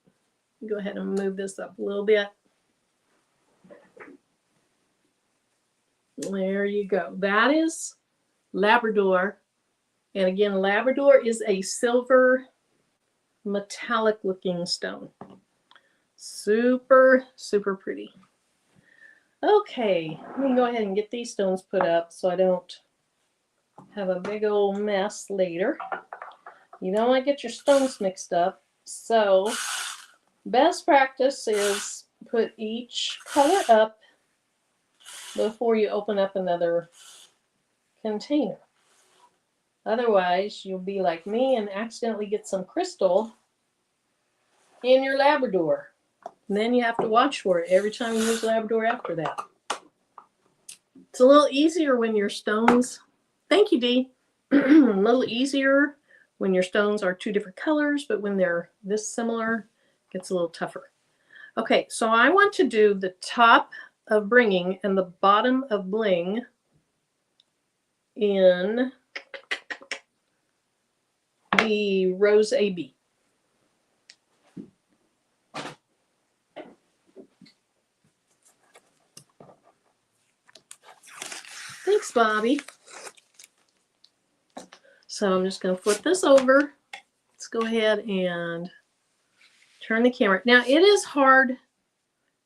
Go ahead and move this up a little bit. There you go. That is Labrador. And again, Labrador is a silver metallic looking stone. Super, super pretty. Okay, let me go ahead and get these stones put up so I don't have a big old mess later. You don't want to get your stones mixed up. So best practice is put each color up before you open up another container. Otherwise, you'll be like me and accidentally get some crystal in your Labrador. And then you have to watch for it every time you use Labrador after that. It's a little easier when your stones, thank you, Dee. A little easier when your stones are two different colors, but when they're this similar, it gets a little tougher. Okay, so I want to do the top of Bringing and the bottom of Bling in the Rose AB. Thanks, Bobby. So I'm just going to flip this over. Let's go ahead and turn the camera. Now, it is hard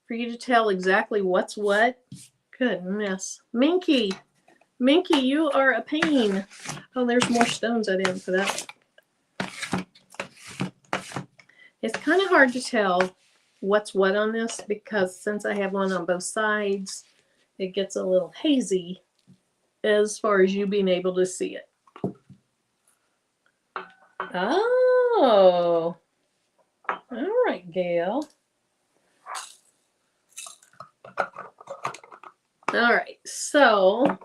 for you to tell exactly what's what. Goodness. Minky, you are a pain. Oh, there's more stones I didn't put up. It's kind of hard to tell what's what on this because since I have one on both sides, it gets a little hazy as far as you being able to see it. Oh, all right, Gail. All right, so I'm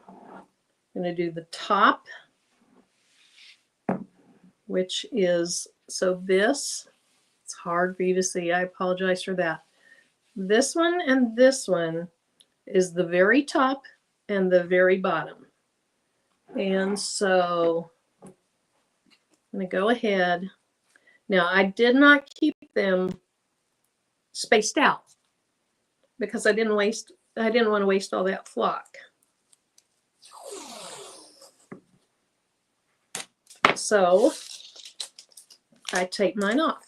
going to do the top, which is, so this, it's hard for you to see. I apologize for that. This one and this one is the very top and the very bottom. And so I'm going to go ahead. Now, I did not keep them spaced out because I didn't want to waste all that flock. So I take mine off.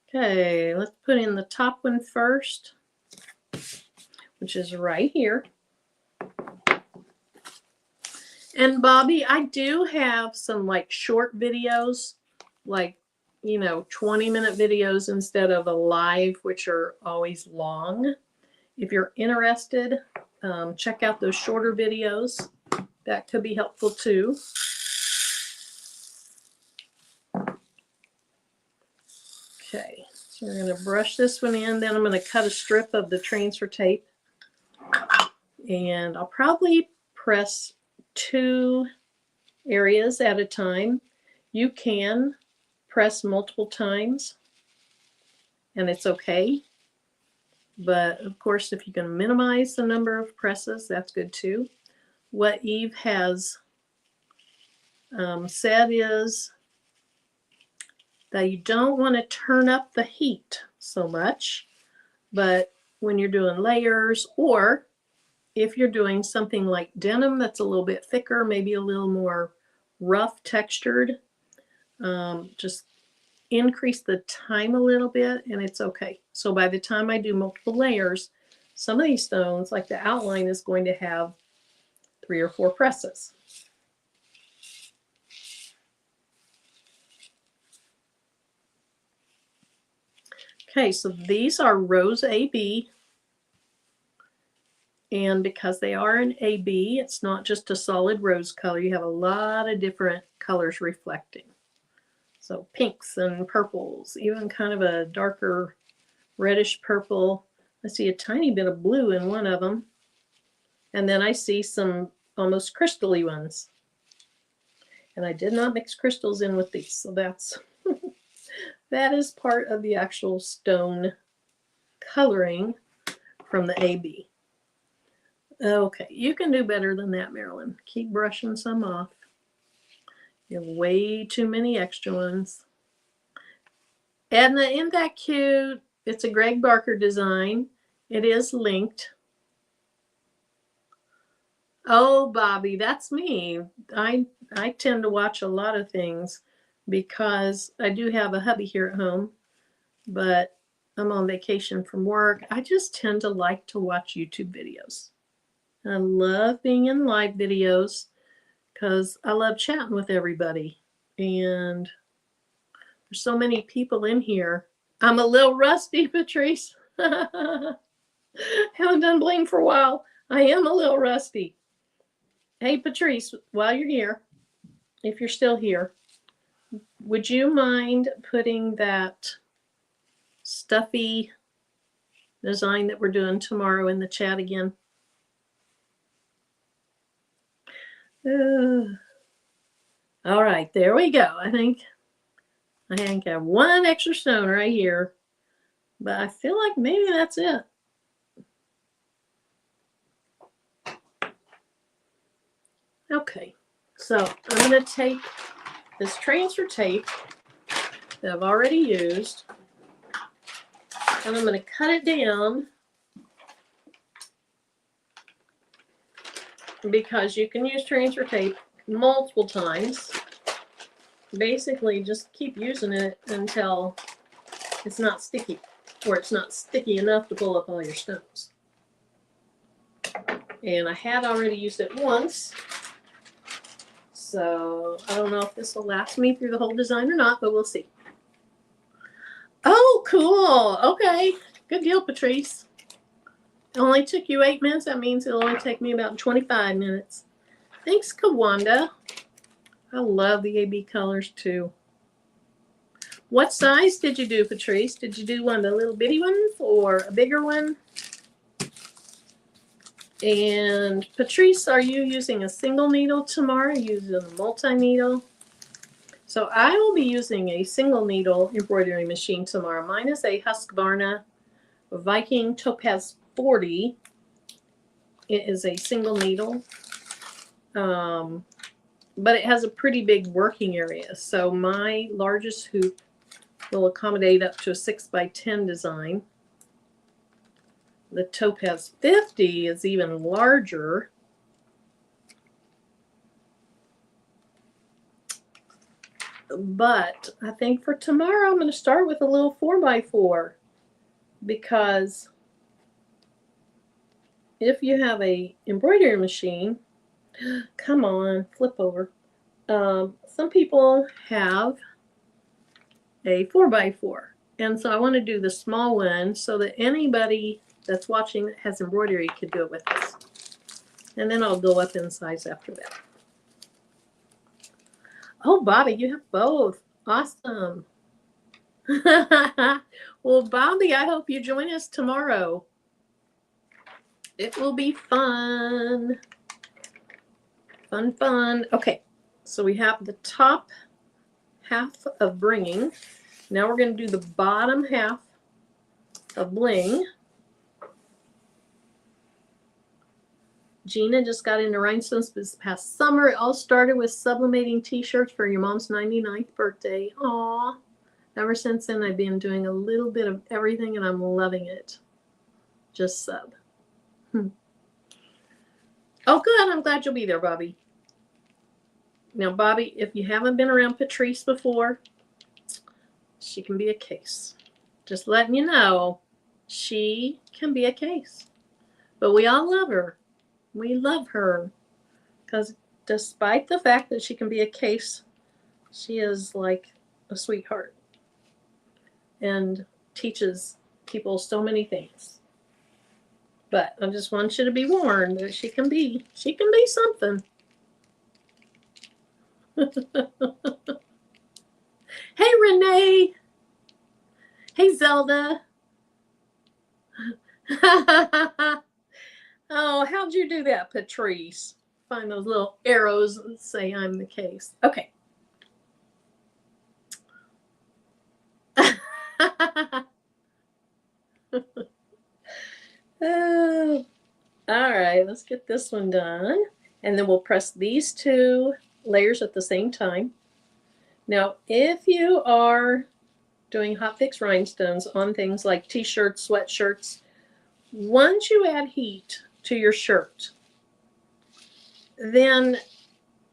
Okay, let's put in the top one first, which is right here. And Bobby, I do have some like short videos, like, 20-minute videos instead of a live, which are always long. If you're interested, check out those shorter videos. That could be helpful too. Okay, so we're going to brush this one in. Then I'm going to cut a strip of the transfer tape. And I'll probably press 2 areas at a time. You can press multiple times, and it's okay. But of course, if you can minimize the number of presses, that's good too. What Eve has said is that you don't want to turn up the heat so much, but when you're doing layers, or if you're doing something like denim that's a little bit thicker, maybe a little more rough textured, just increase the time a little bit and it's okay. So by the time I do multiple layers, some of these stones, like the outline, is going to have 3 or 4 presses. Okay, so these are rose AB. And because they are an AB, it's not just a solid rose color. You have a lot of different colors reflecting. So pinks and purples, even kind of a darker reddish purple. I see a tiny bit of blue in one of them. And then I see some almost crystal-y ones. And I did not mix crystals in with these. So that's that is part of the actual stone coloring from the AB. Okay, you can do better than that, Marilyn. Keep brushing some off. You have way too many extra ones. Edna, isn't that cute? It's a Greg Barker design. It is linked. Oh, Bobby, that's me. I tend to watch a lot of things because I do have a hubby here at home, but I'm on vacation from work. I just tend to like to watch YouTube videos. I love being in live videos because I love chatting with everybody. And there's so many people in here. I'm a little rusty, Patrice. Haven't done Bling for a while. I am a little rusty. Hey, Patrice, while you're here, if you're still here, would you mind putting that stuffy design that we're doing tomorrow in the chat again? All right, there we go. I think I have one extra stone right here, but I feel like maybe that's it. Okay, so I'm going to take this transfer tape that I've already used, and I'm going to cut it down because you can use transfer tape multiple times. Basically, just keep using it until it's not sticky, or it's not sticky enough to pull up all your stones. And I had already used it once, so I don't know if this will last me through the whole design or not, but we'll see. Oh, cool. Okay, good deal, Patrice. It only took you 8 minutes. That means it'll only take me about 25 minutes. Thanks, Kawanda. I love the AB colors too. What size did you do, Patrice? Did you do one of the little bitty ones or a bigger one? And Patrice, are you using a single needle tomorrow? Are you using a multi-needle? So I will be using a single needle embroidery machine tomorrow. Mine is a Husqvarna Viking Topaz 40. It is a single needle, but it has a pretty big working area. So my largest hoop will accommodate up to a 6x10 design. The Topaz 50 is even larger. But I think for tomorrow I'm going to start with a little 4x4, because if you have a embroidery machine, come on, flip over. Some people have a 4x4, and so I want to do the small one so that anybody that's watching that has embroidery could do it with us. And then I'll go up in size after that. Oh, Bobby, you have both. Awesome. Well, Bobby, I hope you join us tomorrow. It will be fun. Fun, fun. Okay, so we have the top half of Bringing. Now we're going to do the bottom half of Bling. Gina just got into Rhinestones this past summer. It all started with sublimating t-shirts for your mom's 99th birthday. Aw, Ever since then, I've been doing a little bit of everything, and I'm loving it. Just sub. Oh, good. I'm glad you'll be there, Bobby. Now, Bobby, if you haven't been around Patrice before, she can be a case. Just letting you know, she can be a case. But we all love her. We love her. Because despite the fact that she can be a case, she is like a sweetheart and teaches people so many things. But I just want you to be warned that she can be something. Hey, Renee. Hey, Zelda. Oh, how'd you do that, Patrice? Find those little arrows and say I'm the case. Okay. Oh, all right, let's get this one done. And then we'll press these two layers at the same time. Now, if you are doing hot fix rhinestones on things like t-shirts, sweatshirts, once you add heat to your shirt, then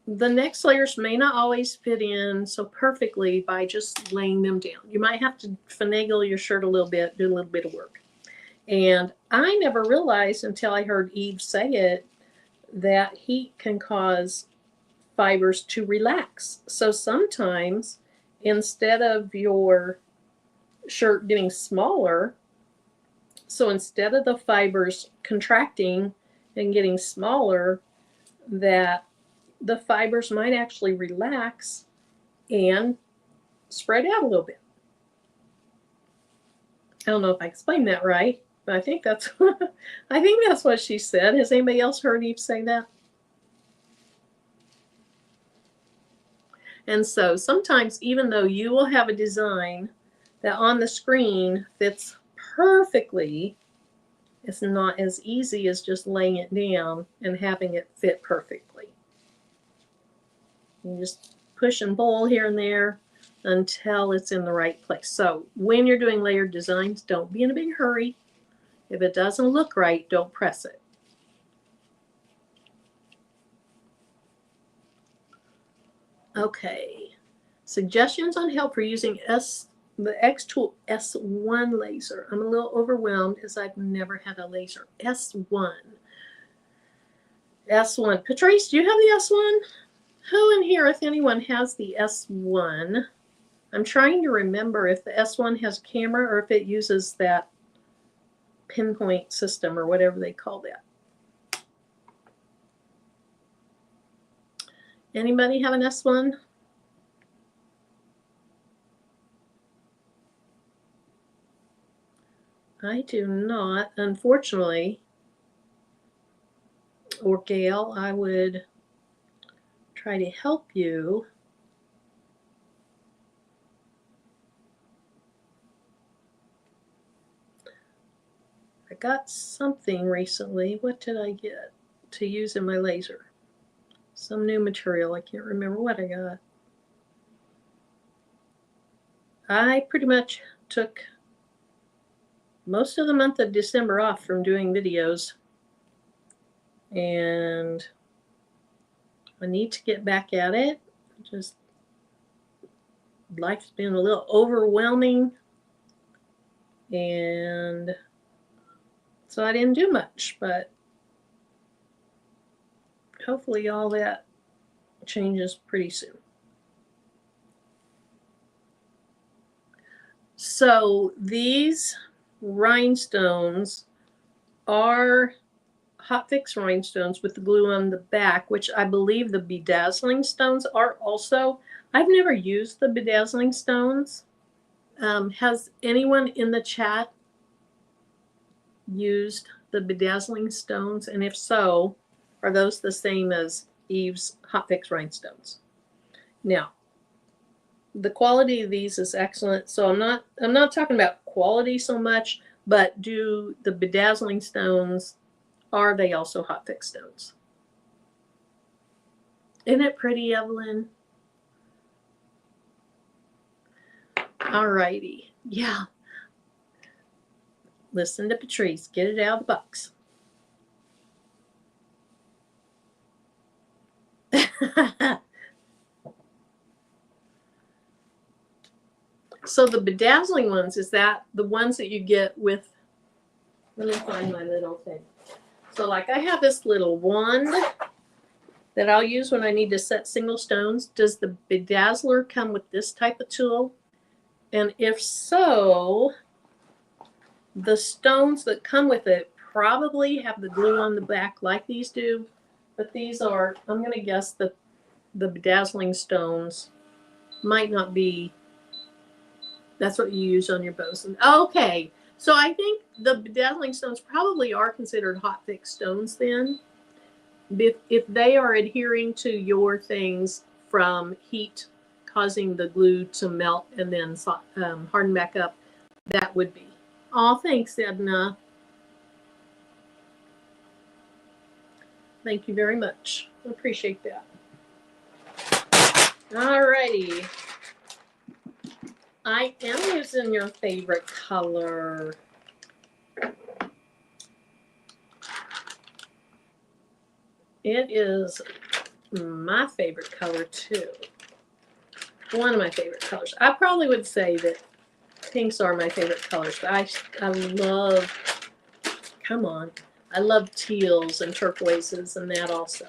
the next layers may not always fit in so perfectly by just laying them down. You might have to finagle your shirt a little bit, do a little bit of work. And I never realized until I heard Eve say it that heat can cause fibers to relax. So sometimes instead of your shirt getting smaller, so instead of the fibers contracting and getting smaller, that the fibers might actually relax and spread out a little bit. I don't know if I explained that right, but I think that's what she said. Has anybody else heard Eve say that? And so sometimes, even though you will have a design that on the screen fits perfectly, it's not as easy as just laying it down and having it fit perfectly. You just push and pull here and there until it's in the right place. So when you're doing layered designs, don't be in a big hurry. If it doesn't look right, don't press it. Okay. Suggestions on help for using the X-Tool S1 laser. I'm a little overwhelmed as I've never had a laser. S1. S1. Patrice, do you have the S1? Who in here, if anyone, has the S1? I'm trying to remember if the S1 has a camera or if it uses that pinpoint system or whatever they call that. Anybody have an S1? I do not, unfortunately. Or Gail, I would try to help you. I got something recently. What did I get to use in my laser? Some new material. I can't remember what I got. I pretty much took most of the month of December off from doing videos, and I need to get back at it. Just life's been a little overwhelming, and so I didn't do much, but hopefully all that changes pretty soon. So these rhinestones are hot fix rhinestones with the glue on the back, which I believe the bedazzling stones are also. I've never used the bedazzling stones. Has anyone in the chat used the bedazzling stones? And if so, are those the same as Eve's hot fix rhinestones? Now, the quality of these is excellent. So I'm not talking about quality so much, but do the bedazzling stones, are they also hot fix stones? Isn't it pretty, Evelyn? All righty. Yeah. Listen to Patrice. Get it out of the box. So the bedazzling ones, is that the ones that you get with, let me find my little thing. So like I have this little wand that I'll use when I need to set single stones. Does the bedazzler come with this type of tool? And if so, the stones that come with it probably have the glue on the back like these do. But these are, I'm going to guess that the bedazzling stones might not be, that's what you use on your bows. Okay, so I think the bedazzling stones probably are considered hot thick stones then. If they are adhering to your things from heat causing the glue to melt and then harden back up, that would be. Oh, thanks, Edna. Thank you very much. I appreciate that. Alrighty. I am using your favorite color. It is my favorite color too. One of my favorite colors. I probably would say that pinks are my favorite colors, but I love, come on, I love teals and turquoises and that also.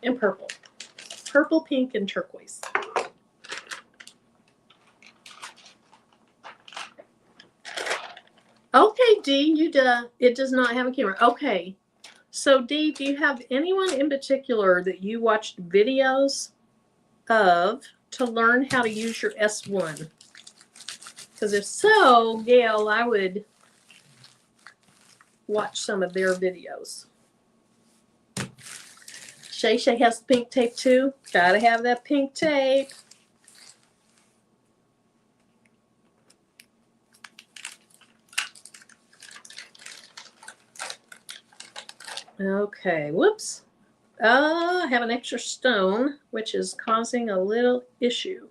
And purple. Purple, pink, and turquoise. Okay, Dee, it does not have a camera. Okay. So Dee, do you have anyone in particular that you watched videos of to learn how to use your S1? Because if so, Gail, I would watch some of their videos. Shay Shay has the pink tape too. Gotta have that pink tape. Okay, whoops. I have an extra stone, which is causing a little issue.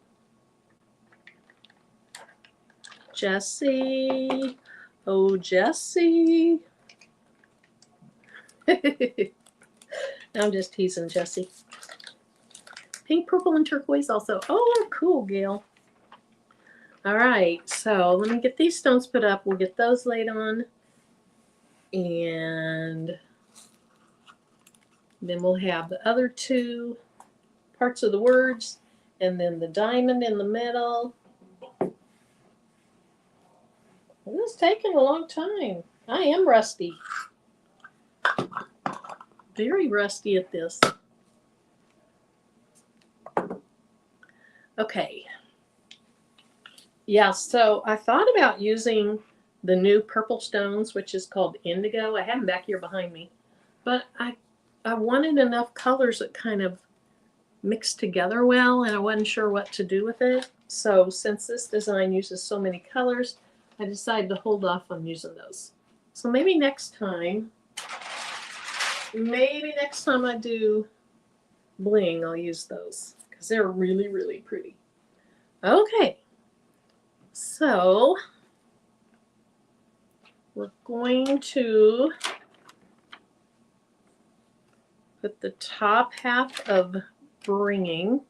Jessie. Oh, Jessie. I'm just teasing Jessie. Pink, purple, and turquoise also. Oh, cool, Gail. All right, so let me get these stones put up. We'll get those laid on. And then we'll have the other two parts of the words. And then the diamond in the middle. This is taking a long time. I am rusty. Very rusty at this. Okay. Yeah, so I thought about using the new purple stones, which is called indigo. I have them back here behind me. But I wanted enough colors that kind of mixed together well, and I wasn't sure what to do with it. So since this design uses so many colors, I decided to hold off on using those. So maybe next time I do bling, I'll use those because they're really, really pretty. Okay, so we're going to put the top half of bringing,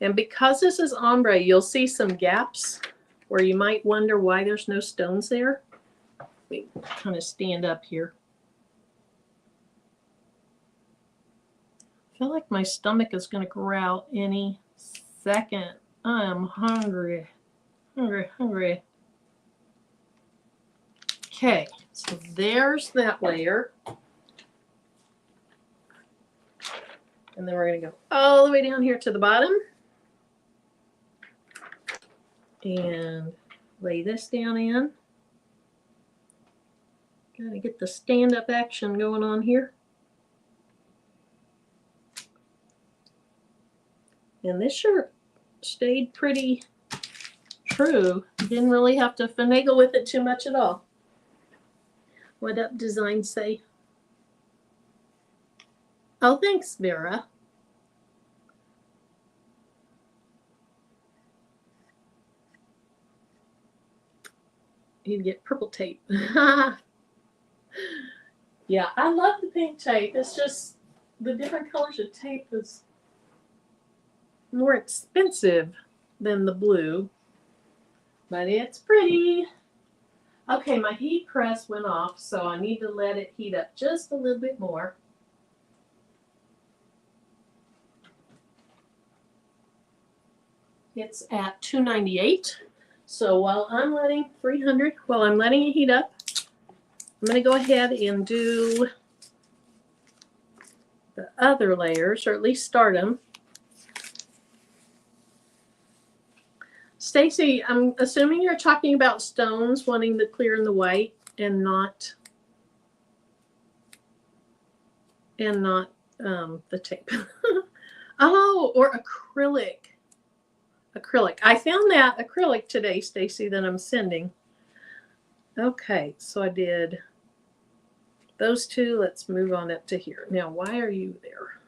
and because this is ombre, you'll see some gaps where you might wonder why there's no stones there. Let me kind of stand up here. I feel like my stomach is going to growl any second. I'm hungry. Hungry. Okay, so there's that layer. And then we're going to go all the way down here to the bottom. And lay this down in. Got to get the stand-up action going on here. And this shirt stayed pretty true. Didn't really have to finagle with it too much at all. What up, design say? Oh, thanks, Vera. You'd get purple tape. Yeah, I love the pink tape. It's just the different colors of tape is more expensive than the blue, but it's pretty. Okay, my heat press went off, so I need to let it heat up just a little bit more. It's at 298. So while I'm letting 300, while I'm letting it heat up, I'm going to go ahead and do the other layers, or at least start them. Stacy, I'm assuming you're talking about stones, wanting the clear and the white, and not the tape. Oh, or acrylic. Acrylic. I found that acrylic today, Stacy, that I'm sending. Okay, so I did those two. Let's move on up to here. Now, why are you there?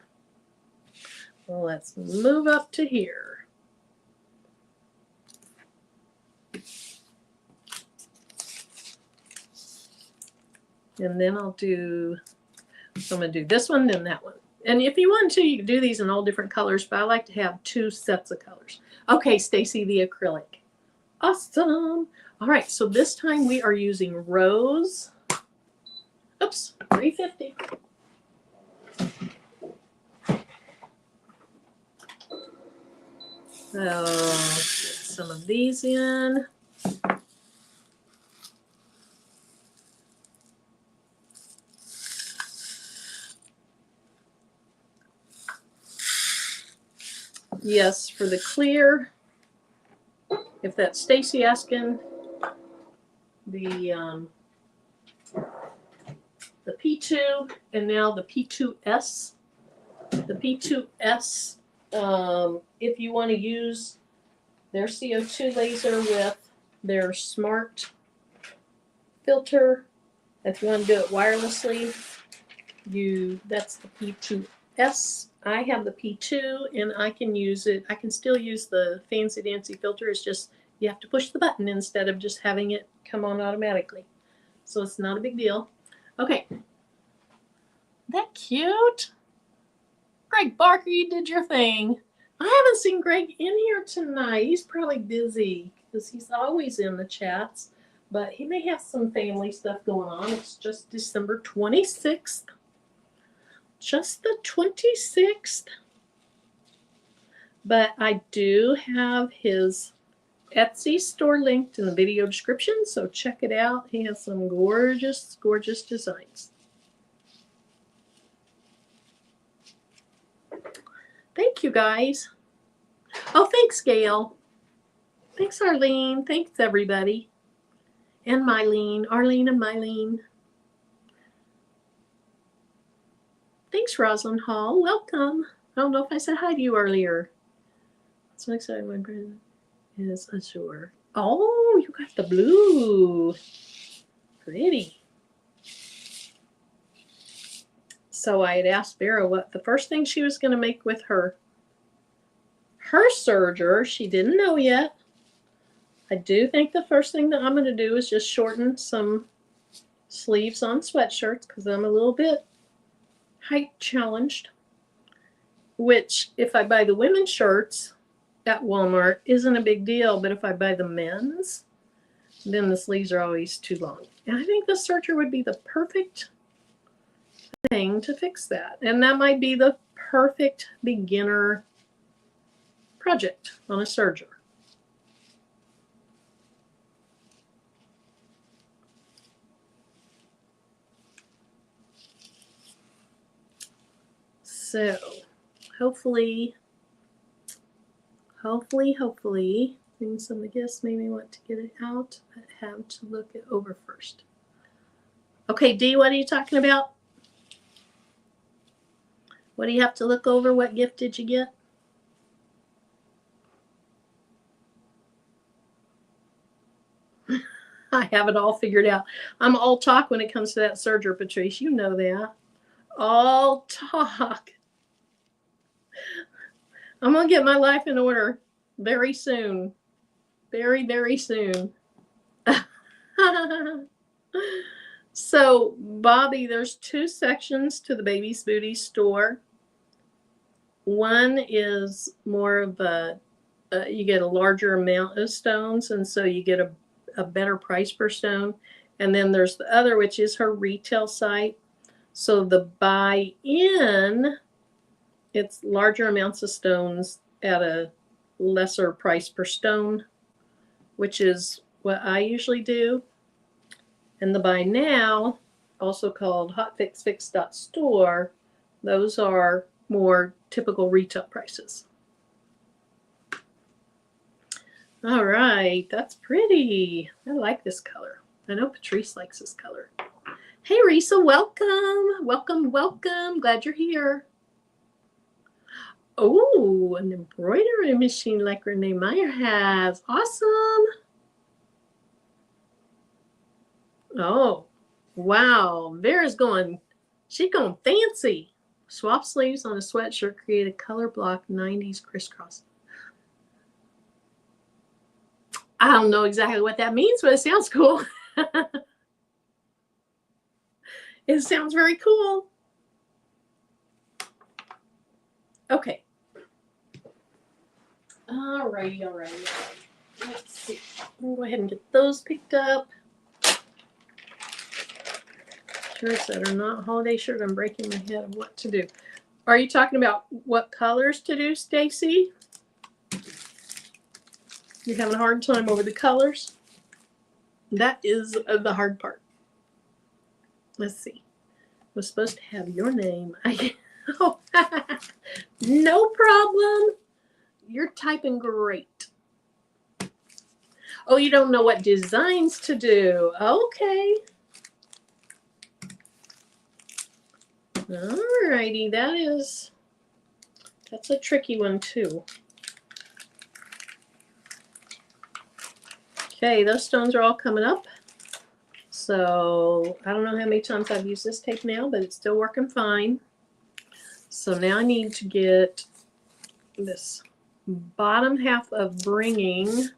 Well, let's move up to here. And then I'll do, so I'm going to do this one, then that one. And if you want to, you can do these in all different colors, but I like to have two sets of colors. Okay, Stacy, the acrylic. Awesome. All right, so this time we are using rose. Oops, 350. So get some of these in. Yes, for the clear, if that's Stacy asking, the P2 and now the P2S. The P2S, if you want to use their CO2 laser with their smart filter, if you want to do it wirelessly, that's the P2S. I have the P2 and I can use it. I can still use the fancy dancy filter. It's just you have to push the button instead of just having it come on automatically. So it's not a big deal. Okay. That cute? Greg Barker, you did your thing. I haven't seen Greg in here tonight. He's probably busy because he's always in the chats, but he may have some family stuff going on. It's just December 26th. Just the 26th. But I do have his Etsy store linked in the video description, so check it out. He has some gorgeous, gorgeous designs. Thank you, guys. Oh, thanks, Gail. Thanks, Arlene. Thanks, everybody. And Mylene. Arlene and Mylene. Thanks, Rosalind Hall. Welcome. I don't know if I said hi to you earlier. So excited. My present is azure. Oh, you got the blue. Pretty. So I had asked Vera what the first thing she was going to make with her serger. She didn't know yet. I do think the first thing that I'm going to do is just shorten some sleeves on sweatshirts because I'm a little bit height challenged. Which, if I buy the women's shirts at Walmart, isn't a big deal. But if I buy the men's, then the sleeves are always too long. And I think the serger would be the perfect thing to fix that. And that might be the perfect beginner project on a serger. So hopefully, and some of the guests maybe want to get it out, but have to look it over first. Okay, Dee, what are you talking about? What do you have to look over? What gift did you get? I have it all figured out. I'm all talk when it comes to that serger, Patrice. You know that. All talk. I'm going to get my life in order very soon. Very, very soon. So, Bobby, there's two sections to the Baby's Booty store. One is more of a, you get a larger amount of stones, and so you get a better price per stone. And then there's the other, which is her retail site. So the buy-in, it's larger amounts of stones at a lesser price per stone, which is what I usually do. And the buy now, also called hotfixfix.store, those are more typical retail prices. All right, that's pretty. I like this color. I know Patrice likes this color. Hey, Risa, welcome. Welcome, welcome. Glad you're here. Oh, an embroidery machine like Renee Meyer has. Awesome. Oh, wow. Vera's going, she's going fancy. Swap sleeves on a sweatshirt, create a color block 90s crisscross. I don't know exactly what that means, but it sounds cool. It sounds very cool. Okay. Alrighty, alrighty. Let's see. I'll go ahead and get those picked up. Shirts that are not holiday shirt. I'm breaking my head of what to do. Are you talking about what colors to do, Stacy? You're having a hard time over the colors? That is the hard part. Let's see. I was supposed to have your name. Oh, no problem. You're typing great. Oh, you don't know what designs to do. Okay. Alrighty, that's a tricky one too. Okay, those stones are all coming up. So I don't know how many times I've used this tape now, but it's still working fine. So now I need to get this bottom half of bringing.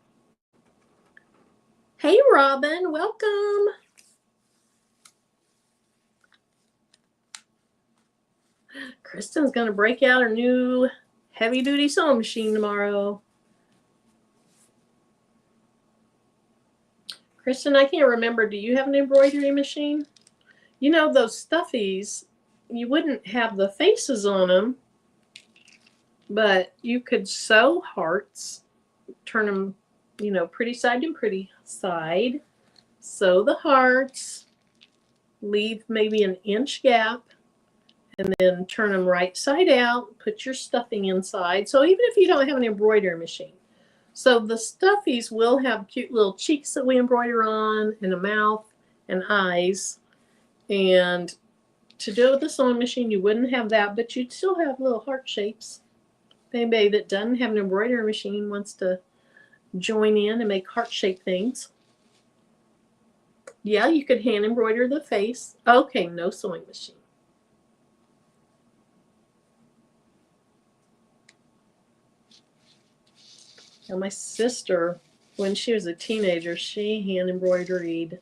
Hey, Robin, welcome. Kristen's going to break out her new heavy-duty sewing machine tomorrow. Kristen, I can't remember. Do you have an embroidery machine? You know, those stuffies, you wouldn't have the faces on them, but you could sew hearts, turn them, you know, pretty side to pretty side, sew the hearts, leave maybe an inch gap, and then turn them right side out, put your stuffing inside. So even if you don't have an embroidery machine. So the stuffies will have cute little cheeks that we embroider on, and a mouth and eyes. And to do it with the sewing machine, you wouldn't have that, but you'd still have little heart shapes. If anybody that doesn't have an embroidery machine wants to join in and make heart-shaped things. Yeah, you could hand embroider the face. Okay, no sewing machine. Now my sister, when she was a teenager, she hand embroidered.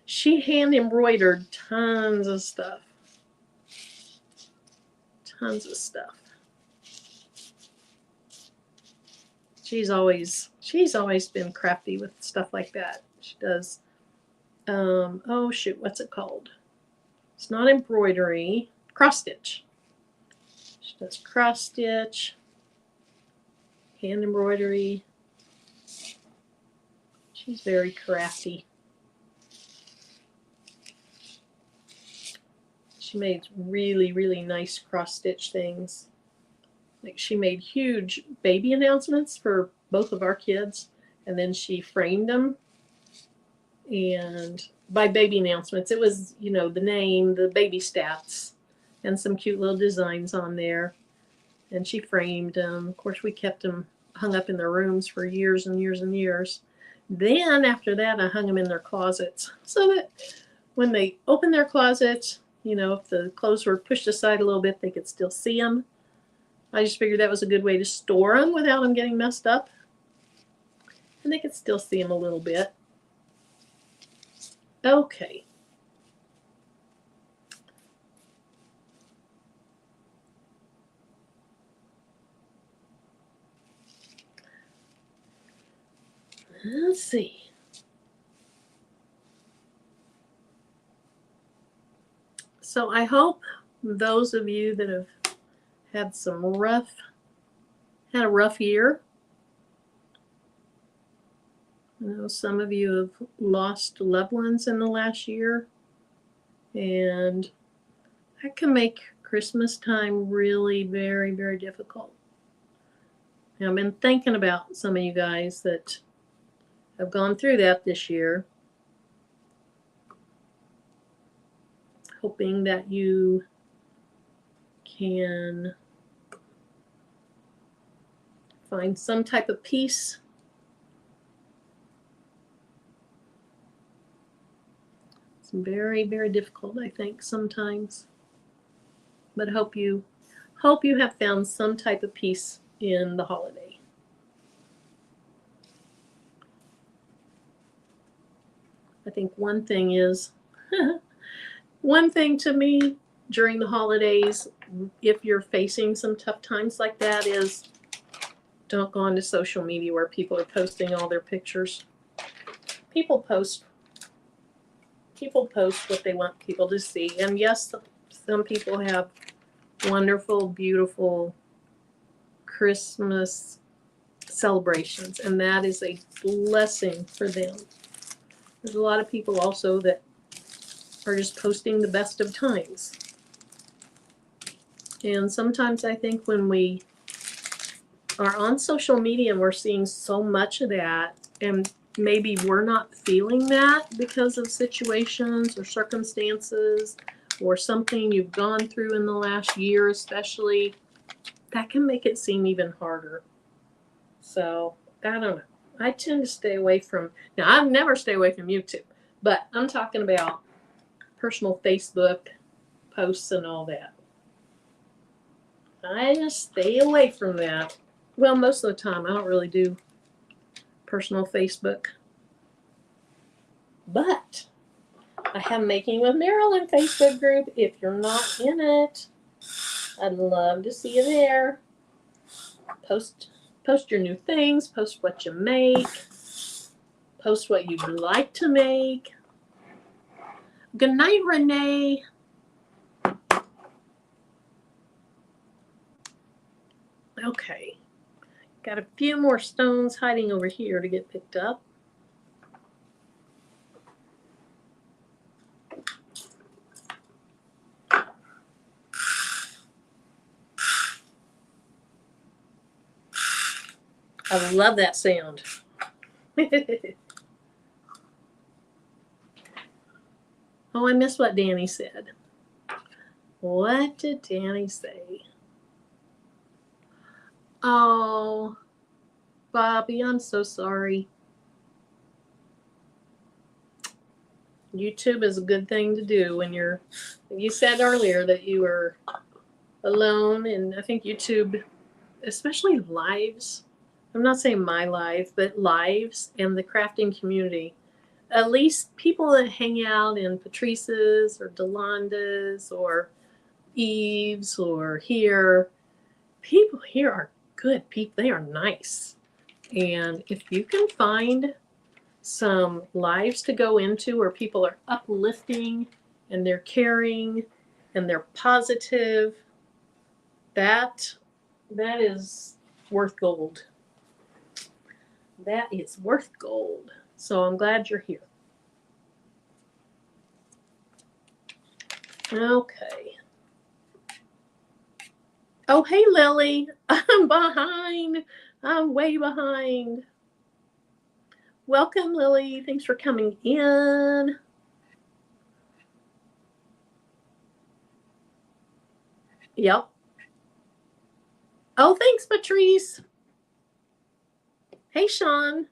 She hand embroidered tons of stuff. Tons of stuff. She's always been crafty with stuff like that. She does. Oh shoot, what's it called? It's not embroidery. Cross stitch. She does cross stitch. Hand embroidery. She's very crafty. She made really, really nice cross stitch things. Like she made huge baby announcements for both of our kids, and then she framed them. And by baby announcements, it was, you know, the name, the baby stats, and some cute little designs on there. And she framed them. Of course, we kept them hung up in their rooms for years and years and years. Then after that, I hung them in their closets so that when they opened their closets, you know, if the clothes were pushed aside a little bit, they could still see them. I just figured that was a good way to store them without them getting messed up. And they could still see them a little bit. Okay. Let's see. So I hope those of you that have had had a rough year. I know some of you have lost loved ones in the last year, and that can make Christmas time really very, very difficult. And I've been thinking about some of you guys that have gone through that this year, hoping that you can find some type of peace. It's very, very difficult, I think, sometimes. But hope you have found some type of peace in the holiday. I think one thing is, one thing to me during the holidays, if you're facing some tough times like that, is don't go onto social media where people are posting all their pictures. People post what they want people to see. And yes, some people have wonderful, beautiful Christmas celebrations, and that is a blessing for them. There's a lot of people also that are just posting the best of times. And sometimes I think when we are on social media and we're seeing so much of that, and maybe we're not feeling that because of situations or circumstances or something you've gone through in the last year especially, that can make it seem even harder. So, I don't know. I tend to stay away from, now I never stay away from YouTube, but I'm talking about personal Facebook posts and all that. I just stay away from that. Well, most of the time I don't really do personal Facebook. But I have Making with Marilyn Facebook group. If you're not in it, I'd love to see you there. Post your new things, post what you make, post what you'd like to make. Good night, Renee. Okay. Got a few more stones hiding over here to get picked up. I love that sound. Oh, I missed what Danny said. What did Danny say? Oh, Bobby, I'm so sorry. YouTube is a good thing to do when you said earlier that you were alone, and I think YouTube, especially lives, I'm not saying my life, but lives and the crafting community, at least people that hang out in Patrice's or Delanda's or Eve's or here, people here are good people. They are nice. And if you can find some lives to go into where people are uplifting and they're caring and they're positive, that is worth gold. That is worth gold. So I'm glad you're here. Okay. Oh, hey, Lily. I'm behind. I'm way behind. Welcome, Lily. Thanks for coming in. Yep. Oh, thanks, Patrice. Hey, Sean.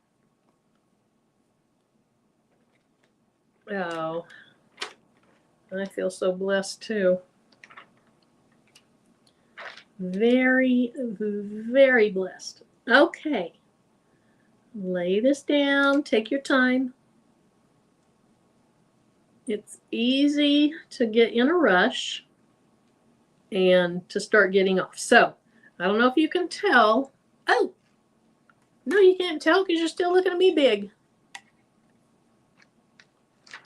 Oh, I feel so blessed too. Very, very blessed. Okay. Lay this down. Take your time. it's easy to get in a rush and to start getting off. So I don't know if you can tell. Oh, no, you can't tell because you're still looking at me big.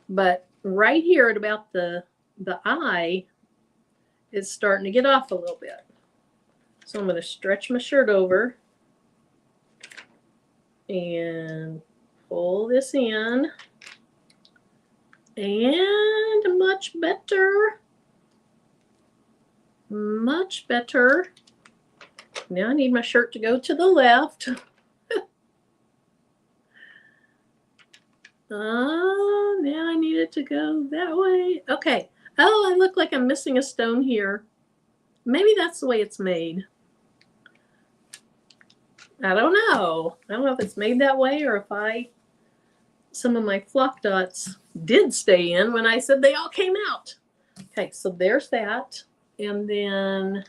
But right here at about the eye, it's starting to get off a little bit. So I'm going to stretch my shirt over and pull this in. And much better. Much better. Now I need my shirt to go to the left. Oh, now I need it to go that way. Okay. Oh, I look like I'm missing a stone here. Maybe that's the way it's made. I don't know. I don't know if it's made that way or if some of my flock dots did stay in when I said they all came out. Okay, so there's that. And then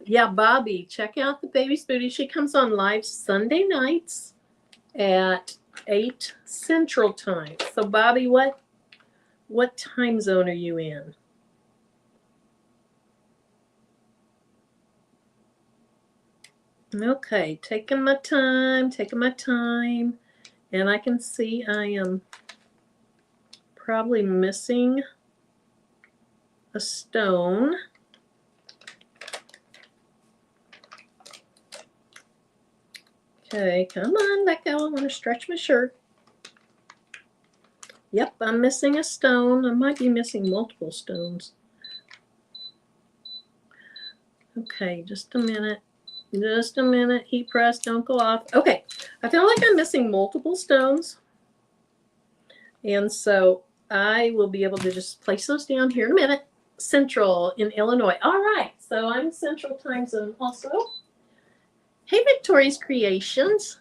yeah, Bobby, check out the Baby Spooty. She comes on live Sunday nights at 8 Central Time. So Bobby, what time zone are you in? Okay, taking my time. And I can see I am probably missing a stone. Okay, come on, let go. I want to stretch my shirt. Yep, I'm missing a stone. I might be missing multiple stones. Okay, just a minute. Just a minute. Heat press, don't go off. Okay, I feel like I'm missing multiple stones. And so I will be able to just place those down here in a minute. Central in Illinois. All right, so I'm Central Time Zone also. Hey, Victoria's Creations.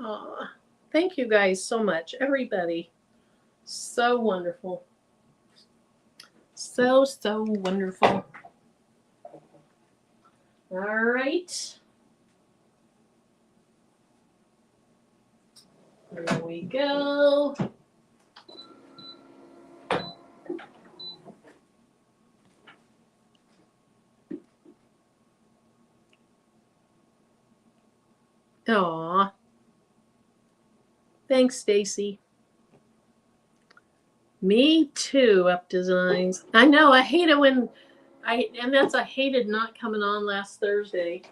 Aw, thank you guys so much, everybody. So wonderful. So wonderful. All right. There we go. Aw. Thanks, Stacy. Me too, Up Designs. I know, I hate it when I hated not coming on last Thursday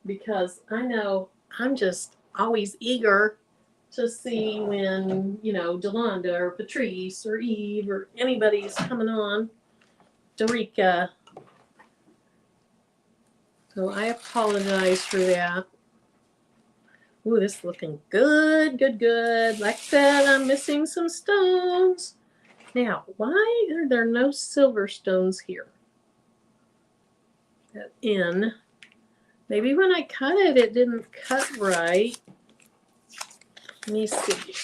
because I know I'm just always eager to see when, Delonda or Patrice or Eve or anybody's coming on. Dorica. So I apologize for that. Ooh, this is looking good. Like I said, I'm missing some stones. Now, why are there no silver stones here? Maybe when I cut it, it didn't cut right. Let me see.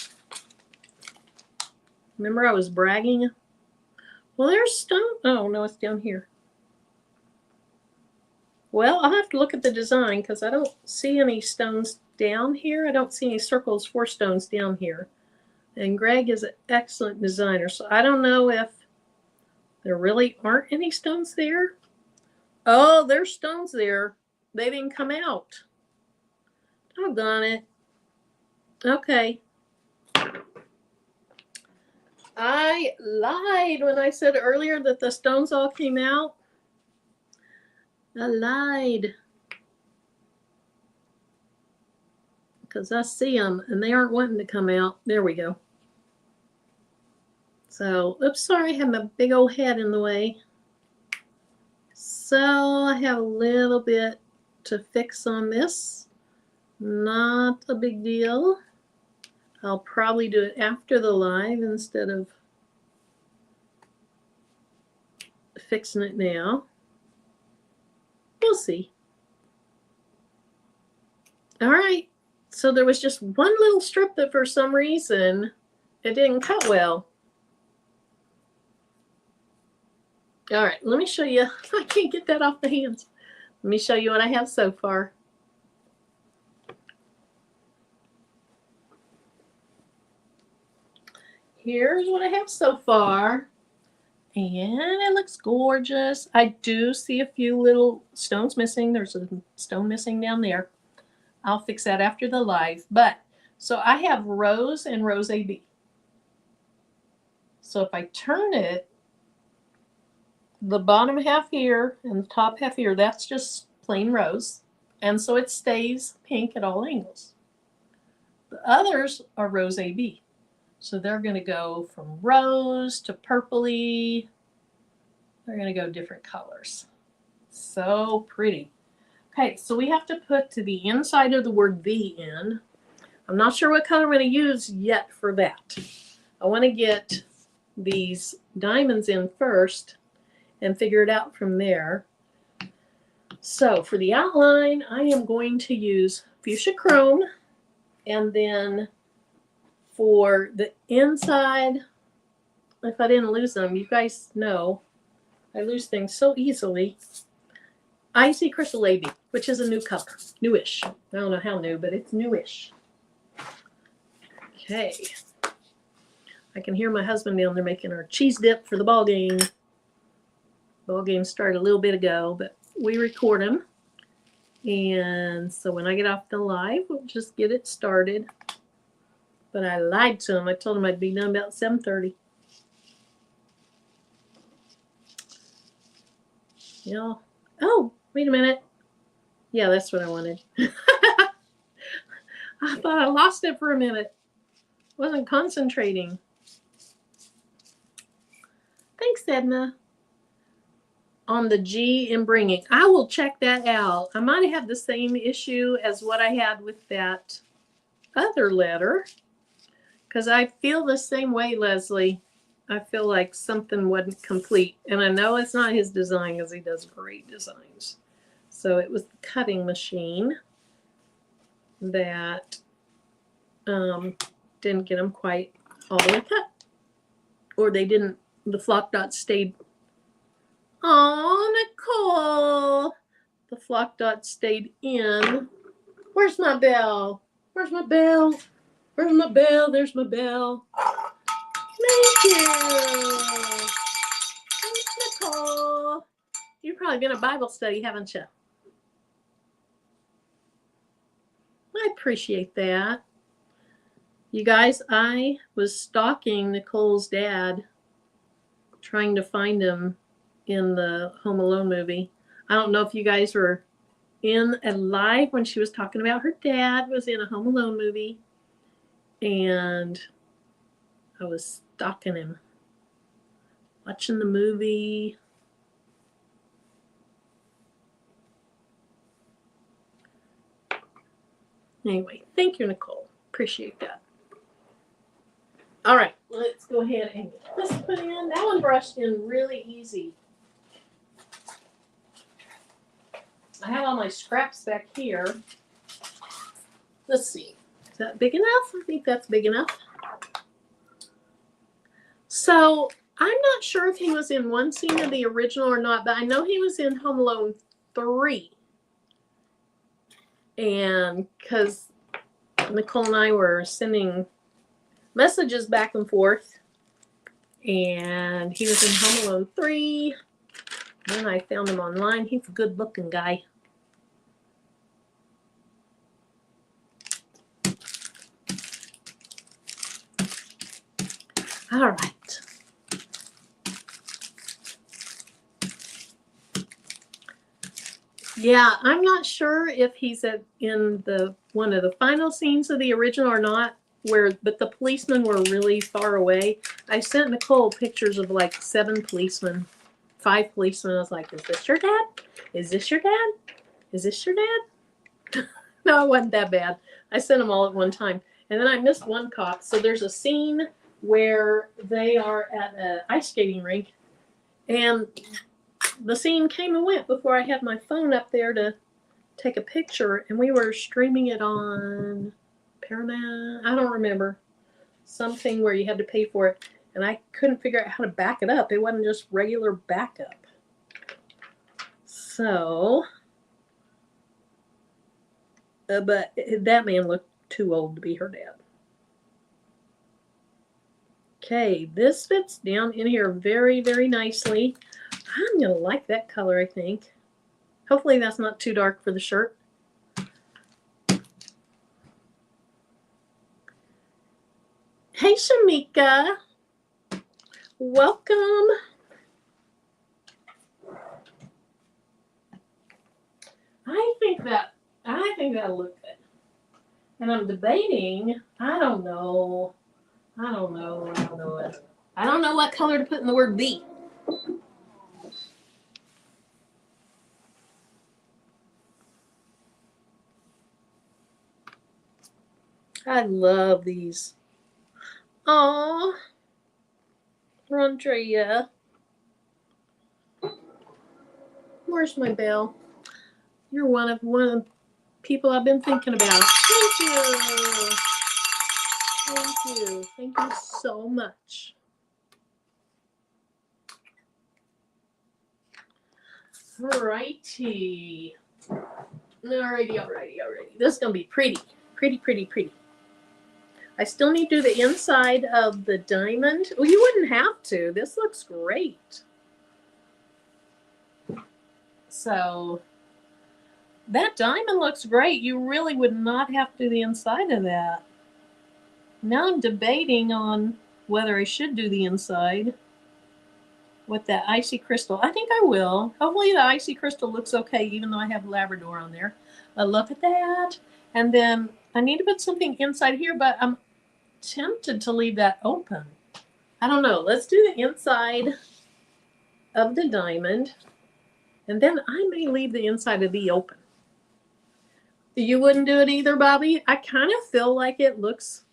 Remember I was bragging? Well, there's stone. Oh, no, it's down here. Well, I'll have to look at the design because I don't see any stones down here. I don't see any circles for stones down here. And Greg is an excellent designer, so I don't know if there really aren't any stones there. Oh, there's stones there. They didn't come out. Doggone it. Okay. I lied when I said earlier that the stones all came out. I lied. Because I see them and they aren't wanting to come out. There we go. So, oops, sorry, I have my big old head in the way. So I have a little bit to fix on this. Not a big deal. I'll probably do it after the live instead of fixing it now. We'll see. All right. So there was just one little strip that for some reason it didn't cut well. All right, let me show you. I can't get that off the hands. Let me show you what I have so far. here's what I have so far. And it looks gorgeous. I do see a few little stones missing. There's a stone missing down there. I'll fix that after the live. But, so I have rose and rose AB. So if I turn it, the bottom half here and the top half here, that's just plain rose. And so it stays pink at all angles. The others are rose AB. So they're going to go from rose to purpley. They're going to go different colors. So pretty. Okay, so we have to put to the inside of the word the in. I'm not sure what color I'm going to use yet for that. I want to get these diamonds in first and figure it out from there. So for the outline, I am going to use fuchsia chrome, and then for the inside, if I didn't lose them, you guys know I lose things so easily. Icy Crystal AB, which is a new color, newish. I don't know how new, but it's newish. Okay. I can hear my husband down there making our cheese dip for the ball game. Ball game started a little bit ago, but we record them. And so when I get off the live, we'll just get it started. But I lied to him. I told him I'd be done about 7:30. Yeah. Oh, wait a minute. Yeah, that's what I wanted. I thought I lost it for a minute. Wasn't concentrating. Thanks, Edna. On the G in bringing. I will check that out. I might have the same issue as what I had with that other letter, because I feel the same way, Leslie. I feel like something wasn't complete. And I know it's not his design because he does great designs. So it was the cutting machine that didn't get them quite all the way cut. Or they didn't, the flock dots stayed. Oh, Nicole. The flock dots stayed in. Where's my bell? Where's my bell? Where's my bell? There's my bell. Thank you. Thanks, Nicole. You've probably been a Bible study, haven't you? I appreciate that. You guys, I was stalking Nicole's dad, trying to find him in the Home Alone movie. I don't know if you guys were in a live when she was talking about her dad was in a Home Alone movie. And I was stalking him, watching the movie. Anyway, thank you, Nicole. Appreciate that. All right, let's go ahead and get this put in. That one brushed in really easy. I have all my scraps back here. Let's see. Is that big enough? I think that's big enough. So I'm not sure if he was in one scene of the original or not, but I know he was in Home Alone 3. And because Nicole and I were sending messages back and forth, and he was in Home Alone 3. Then I found him online. He's a good looking guy. All right. Yeah, I'm not sure if he's in the one of the final scenes of the original or not, but the policemen were really far away. I sent Nicole pictures of like 7 policemen, 5 policemen. I was like, is this your dad? Is this your dad? Is this your dad? No, it wasn't that bad. I sent them all at one time. And then I missed one cop. So there's a scene where they are at an ice skating rink, and the scene came and went before I had my phone up there to take a picture, and we were streaming it on Paramount. I don't remember. Something where you had to pay for it, and I couldn't figure out how to back it up. It wasn't just regular backup. So, but that man looked too old to be her dad. Okay, this fits down in here very, very nicely. I'm going to like that color, I think. Hopefully that's not too dark for the shirt. Hey, Shamika. Welcome. I think that'll look good. And I'm debating, I don't know what color to put in the word "the." I love these. Aw, Rondrea. Where's my bell? You're one of the people I've been thinking about. Thank you. Thank you. Thank you so much. Alrighty. Alrighty. This is going to be pretty. Pretty. I still need to do the inside of the diamond. Well, you wouldn't have to. This looks great. So that diamond looks great. You really would not have to do the inside of that. Now I'm debating on whether I should do the inside with that icy crystal. I think I will. Hopefully the icy crystal looks okay, even though I have Labrador on there. But look at that. And then I need to put something inside here, but I'm tempted to leave that open. I don't know. Let's do the inside of the diamond. And then I may leave the inside of the open. You wouldn't do it either, Bobby? I kind of feel like it looks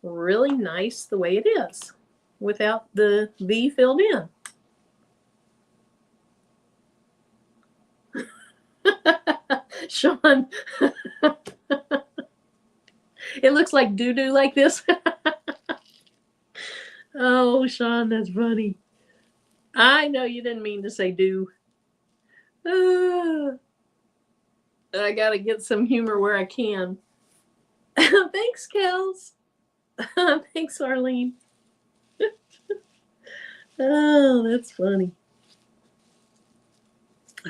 really nice the way it is without the V filled in. Sean, it looks like doo-doo like this. Oh, Sean, that's funny. I know you didn't mean to say do. I gotta get some humor where I can. Thanks, Kels. Thanks, Arlene. Oh, that's funny.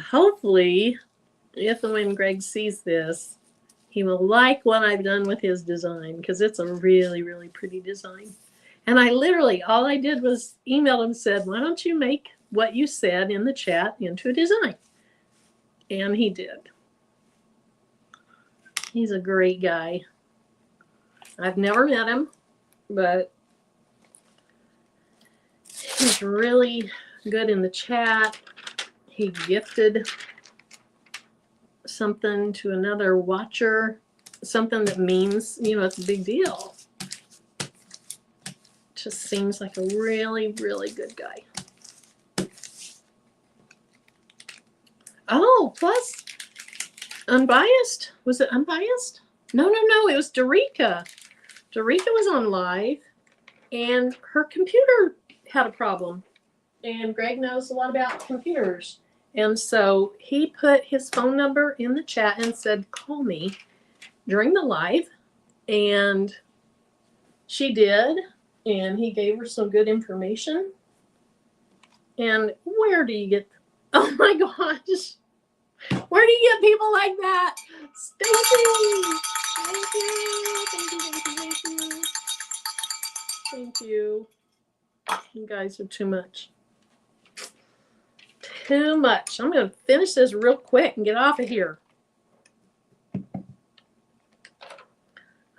Hopefully, if and when Greg sees this, he will like what I've done with his design, because it's a really, really pretty design. And I literally, all I did was email him and said, why don't you make what you said in the chat into a design? And he did. He's a great guy. I've never met him, but he's really good in the chat. He gifted something to another watcher, something that means, it's a big deal. Just seems like a really, really good guy. Oh, plus Unbiased. Was it Unbiased? No. It was Dorica. Dorica was on live, and her computer had a problem. And Greg knows a lot about computers. And so he put his phone number in the chat and said, call me during the live. And she did. And he gave her some good information. And where do you get, oh my gosh, where do you get people like that? Stacy! Thank you. You guys are too much. Too much. I'm going to finish this real quick and get off of here.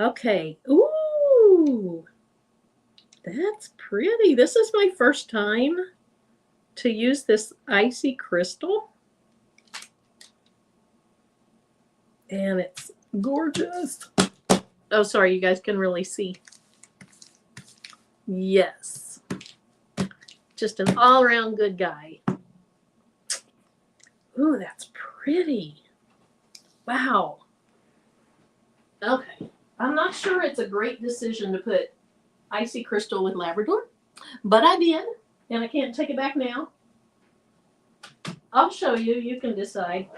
Okay. Ooh. That's pretty. This is my first time to use this icy crystal. And it's gorgeous. Oh, sorry, you guys can really see. Yes. Just an all-around good guy. Ooh, that's pretty. Wow. Okay. I'm not sure it's a great decision to put icy crystal with Labrador, but I did, and I can't take it back now. I'll show you. You can decide.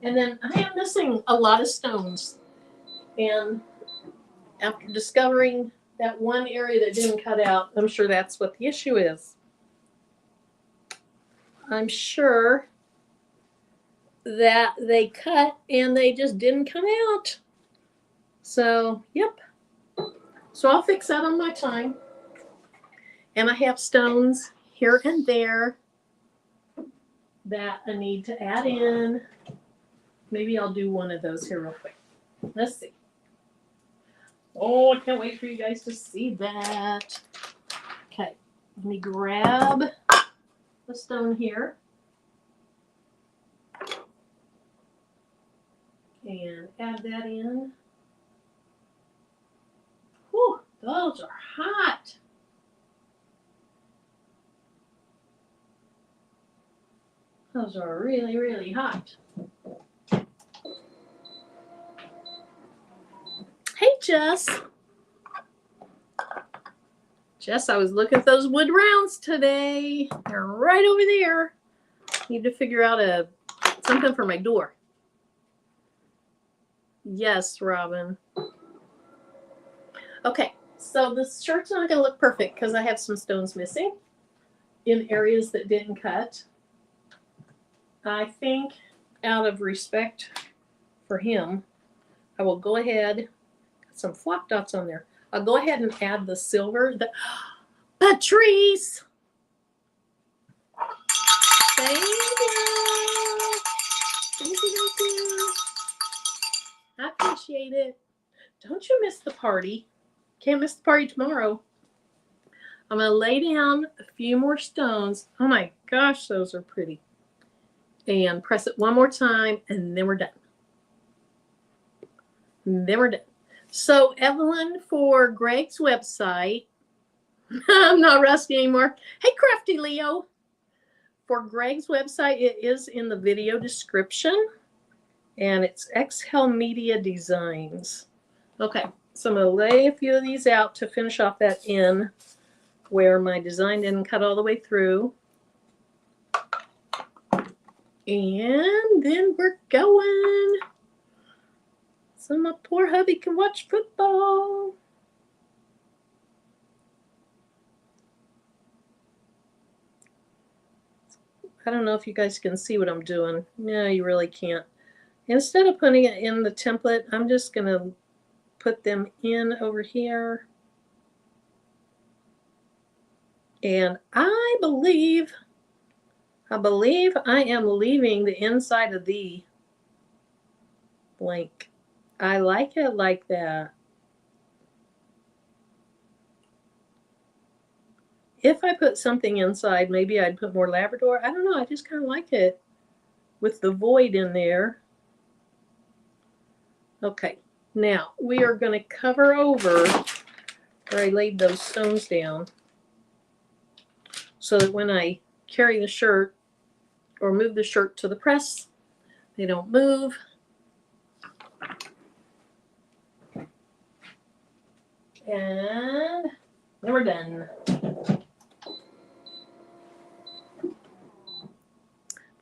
And then I am missing a lot of stones. And after discovering that one area that didn't cut out. I'm sure that's what the issue is. I'm sure that they cut and they just didn't come out. So, yep. So I'll fix that on my time. And I have stones here and there that I need to add in. Maybe I'll do one of those here real quick. Let's see. Oh, I can't wait for you guys to see that. Okay, let me grab the stone here. And add that in. Whew, those are hot. Those are really, really hot. Hey, Jess. Jess, I was looking at those wood rounds today. They're right over there. Need to figure out something for my door. Yes, Robin. Okay, so this shirt's not going to look perfect because I have some stones missing in areas that didn't cut. I think out of respect for him, I will go ahead, some flock dots on there. I'll go ahead and add the silver. Patrice! Thank you. Thank you. I appreciate it. Don't you miss the party. Can't miss the party tomorrow. I'm going to lay down a few more stones. Oh my gosh, those are pretty. And press it one more time, and then we're done. And then we're done. So, Evelyn, for Greg's website, I'm not rusty anymore. Hey, Crafty Leo. For Greg's website, it is in the video description, and it's Exhale Media Designs. Okay, so I'm going to lay a few of these out to finish off that in where my design didn't cut all the way through. And then we're going. So my poor hubby can watch football. I don't know if you guys can see what I'm doing. No, you really can't. Instead of putting it in the template, I'm just going to put them in over here. And I believe I am leaving the inside of the blank. I like it like that. If I put something inside, maybe I'd put more Labrador. I don't know. I just kind of like it with the void in there. Okay. Now, we are going to cover over where I laid those stones down so that when I carry the shirt or move the shirt to the press, they don't move. And then we're done.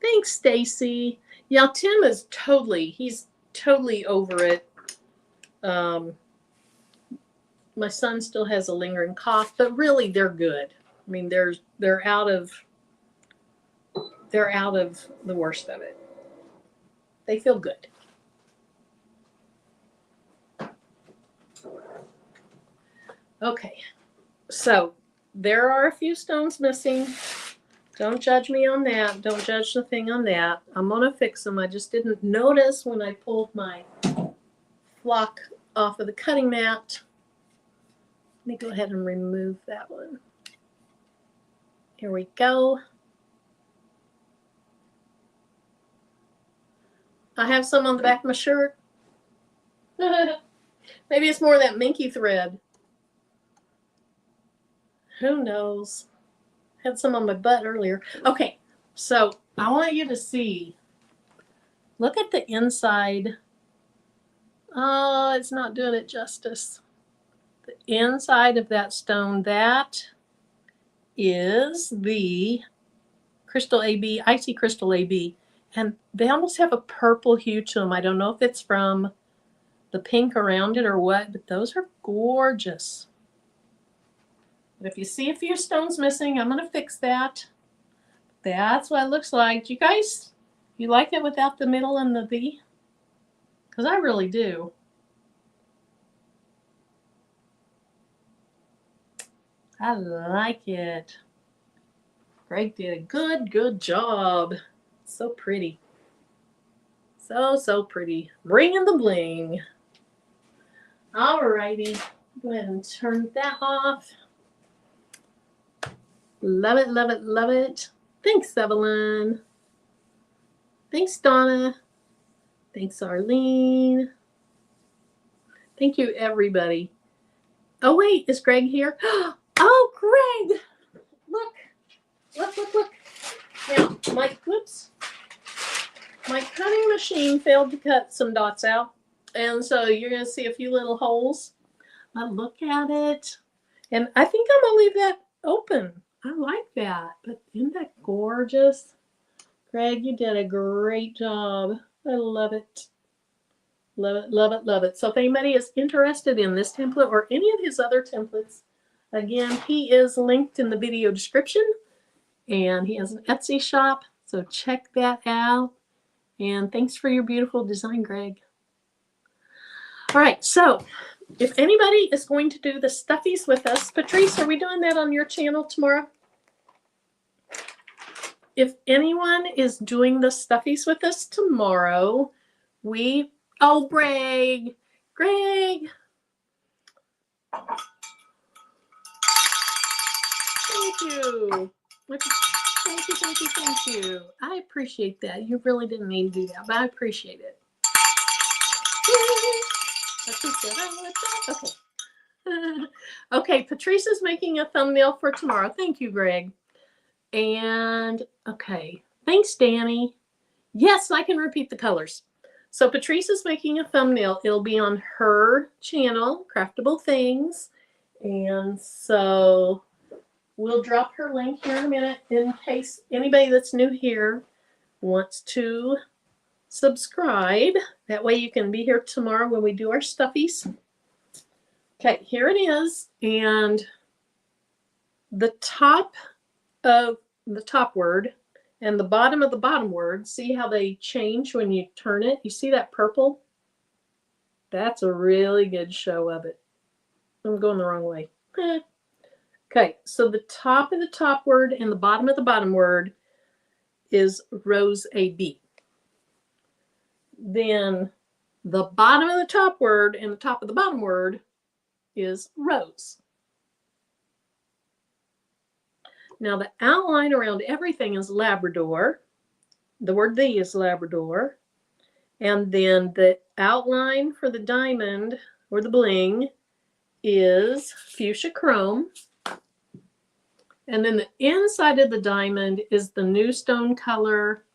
Thanks, Stacy. Yeah, Tim is he's totally over it. My son still has a lingering cough, but really they're good. I mean, they're out of the worst of it. They feel good. Okay, so there are a few stones missing. Don't judge me on that. Don't judge the thing on that. I'm going to fix them. I just didn't notice when I pulled my flock off of the cutting mat. Let me go ahead and remove that one. Here we go. I have some on the back of my shirt. Maybe it's more of that minky thread. Who knows? Had some on my butt earlier. Okay, so I want you to see. Look at the inside. Oh, it's not doing it justice. The inside of that stone, that is the Crystal AB, Icy Crystal AB. And they almost have a purple hue to them. I don't know if it's from the pink around it or what, but those are gorgeous. But if you see a few stones missing, I'm going to fix that. That's what it looks like. Do you guys, you like it without the middle and the V? Because I really do. I like it. Greg did a good job. So pretty. So pretty. Bringing the bling. Alrighty. Go ahead and turn that off. Love it, love it, love it. Thanks, Evelyn. Thanks, Donna. Thanks, Arlene. Thank you, everybody. Oh, wait, is Greg here? Oh, Greg! Look. Now, my cutting machine failed to cut some dots out. And so you're going to see a few little holes. But look at it. And I think I'm going to leave that open. I like that. But isn't that gorgeous? Greg, you did a great job. I love it. Love it, love it, love it. So if anybody is interested in this template or any of his other templates, again, he is linked in the video description. And he has an Etsy shop. So check that out. And thanks for your beautiful design, Greg. All right, so if anybody is going to do the stuffies with us, Patrice, are we doing that on your channel tomorrow? If anyone is doing the stuffies with us tomorrow, oh, Greg. Thank you. Thank you. I appreciate that. You really didn't mean to do that, but I appreciate it. Okay. Okay, Patrice is making a thumbnail for tomorrow. Thank you, Greg. And, okay. Thanks, Danny. Yes, I can repeat the colors. So Patrice is making a thumbnail. It'll be on her channel, Craftable Things. And so we'll drop her link here in a minute in case anybody that's new here wants to subscribe. That way you can be here tomorrow when we do our stuffies. Okay, here it is. And the top of the top word and the bottom of the bottom word, see how they change when you turn it? You see that purple? That's a really good show of it. I'm going the wrong way. Okay, so the top of the top word and the bottom of the bottom word is Rose AB. Then the bottom of the top word and the top of the bottom word is Rose. Now the outline around everything is Labrador. The word "the" is Labrador. And then the outline for the diamond or the bling is Fuchsia Chrome. And then the inside of the diamond is the new stone color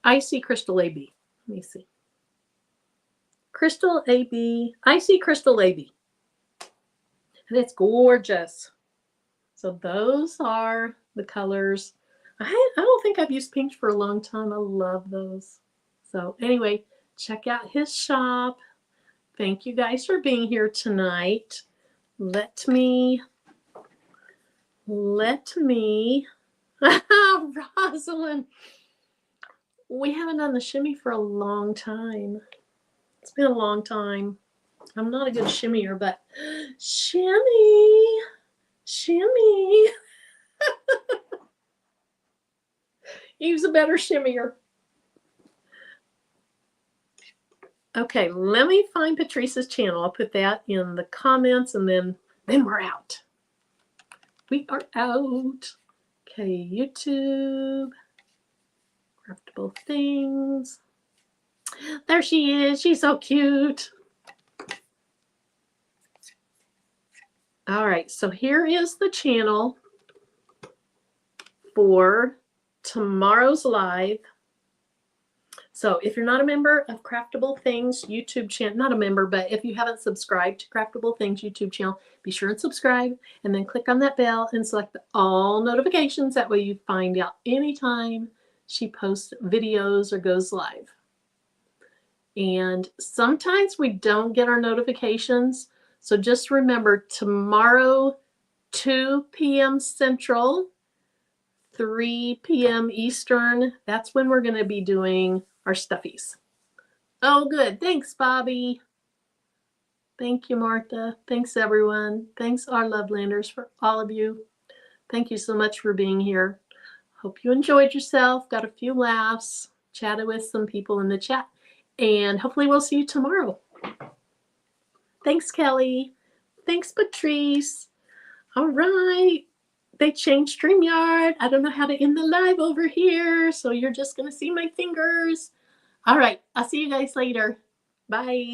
Icy Crystal AB. Let me see. Crystal AB, Icy Crystal AB. And it's gorgeous. So those are the colors. I don't think I've used pink for a long time. I love those. So anyway, check out his shop. Thank you guys for being here tonight. Let me, Rosalind, we haven't done the shimmy for a long time. It's been a long time. I'm not a good shimmier, but shimmy. He's a better shimmier. Okay, let me find Patrice's channel. I'll put that in the comments and then we're out. We are out. Okay, YouTube. Craftable Things. There she is. She's so cute. All right, so here is the channel for tomorrow's live. So if you're not a member of Craftable Things YouTube channel, not a member, but if you haven't subscribed to Craftable Things YouTube channel, be sure and subscribe and then click on that bell and select all notifications. That way you find out anytime she posts videos or goes live. And sometimes we don't get our notifications. So just remember, tomorrow, 2 p.m. Central, 3 p.m. Eastern, that's when we're going to be doing our stuffies. Oh, good. Thanks, Bobby. Thank you, Martha. Thanks, everyone. Thanks, our Lovelanders, for all of you. Thank you so much for being here. Hope you enjoyed yourself, got a few laughs, chatted with some people in the chat, and hopefully we'll see you tomorrow. Thanks, Kelly. Thanks, Patrice. All right. They changed StreamYard. I don't know how to end the live over here, so you're just going to see my fingers. All right. I'll see you guys later. Bye.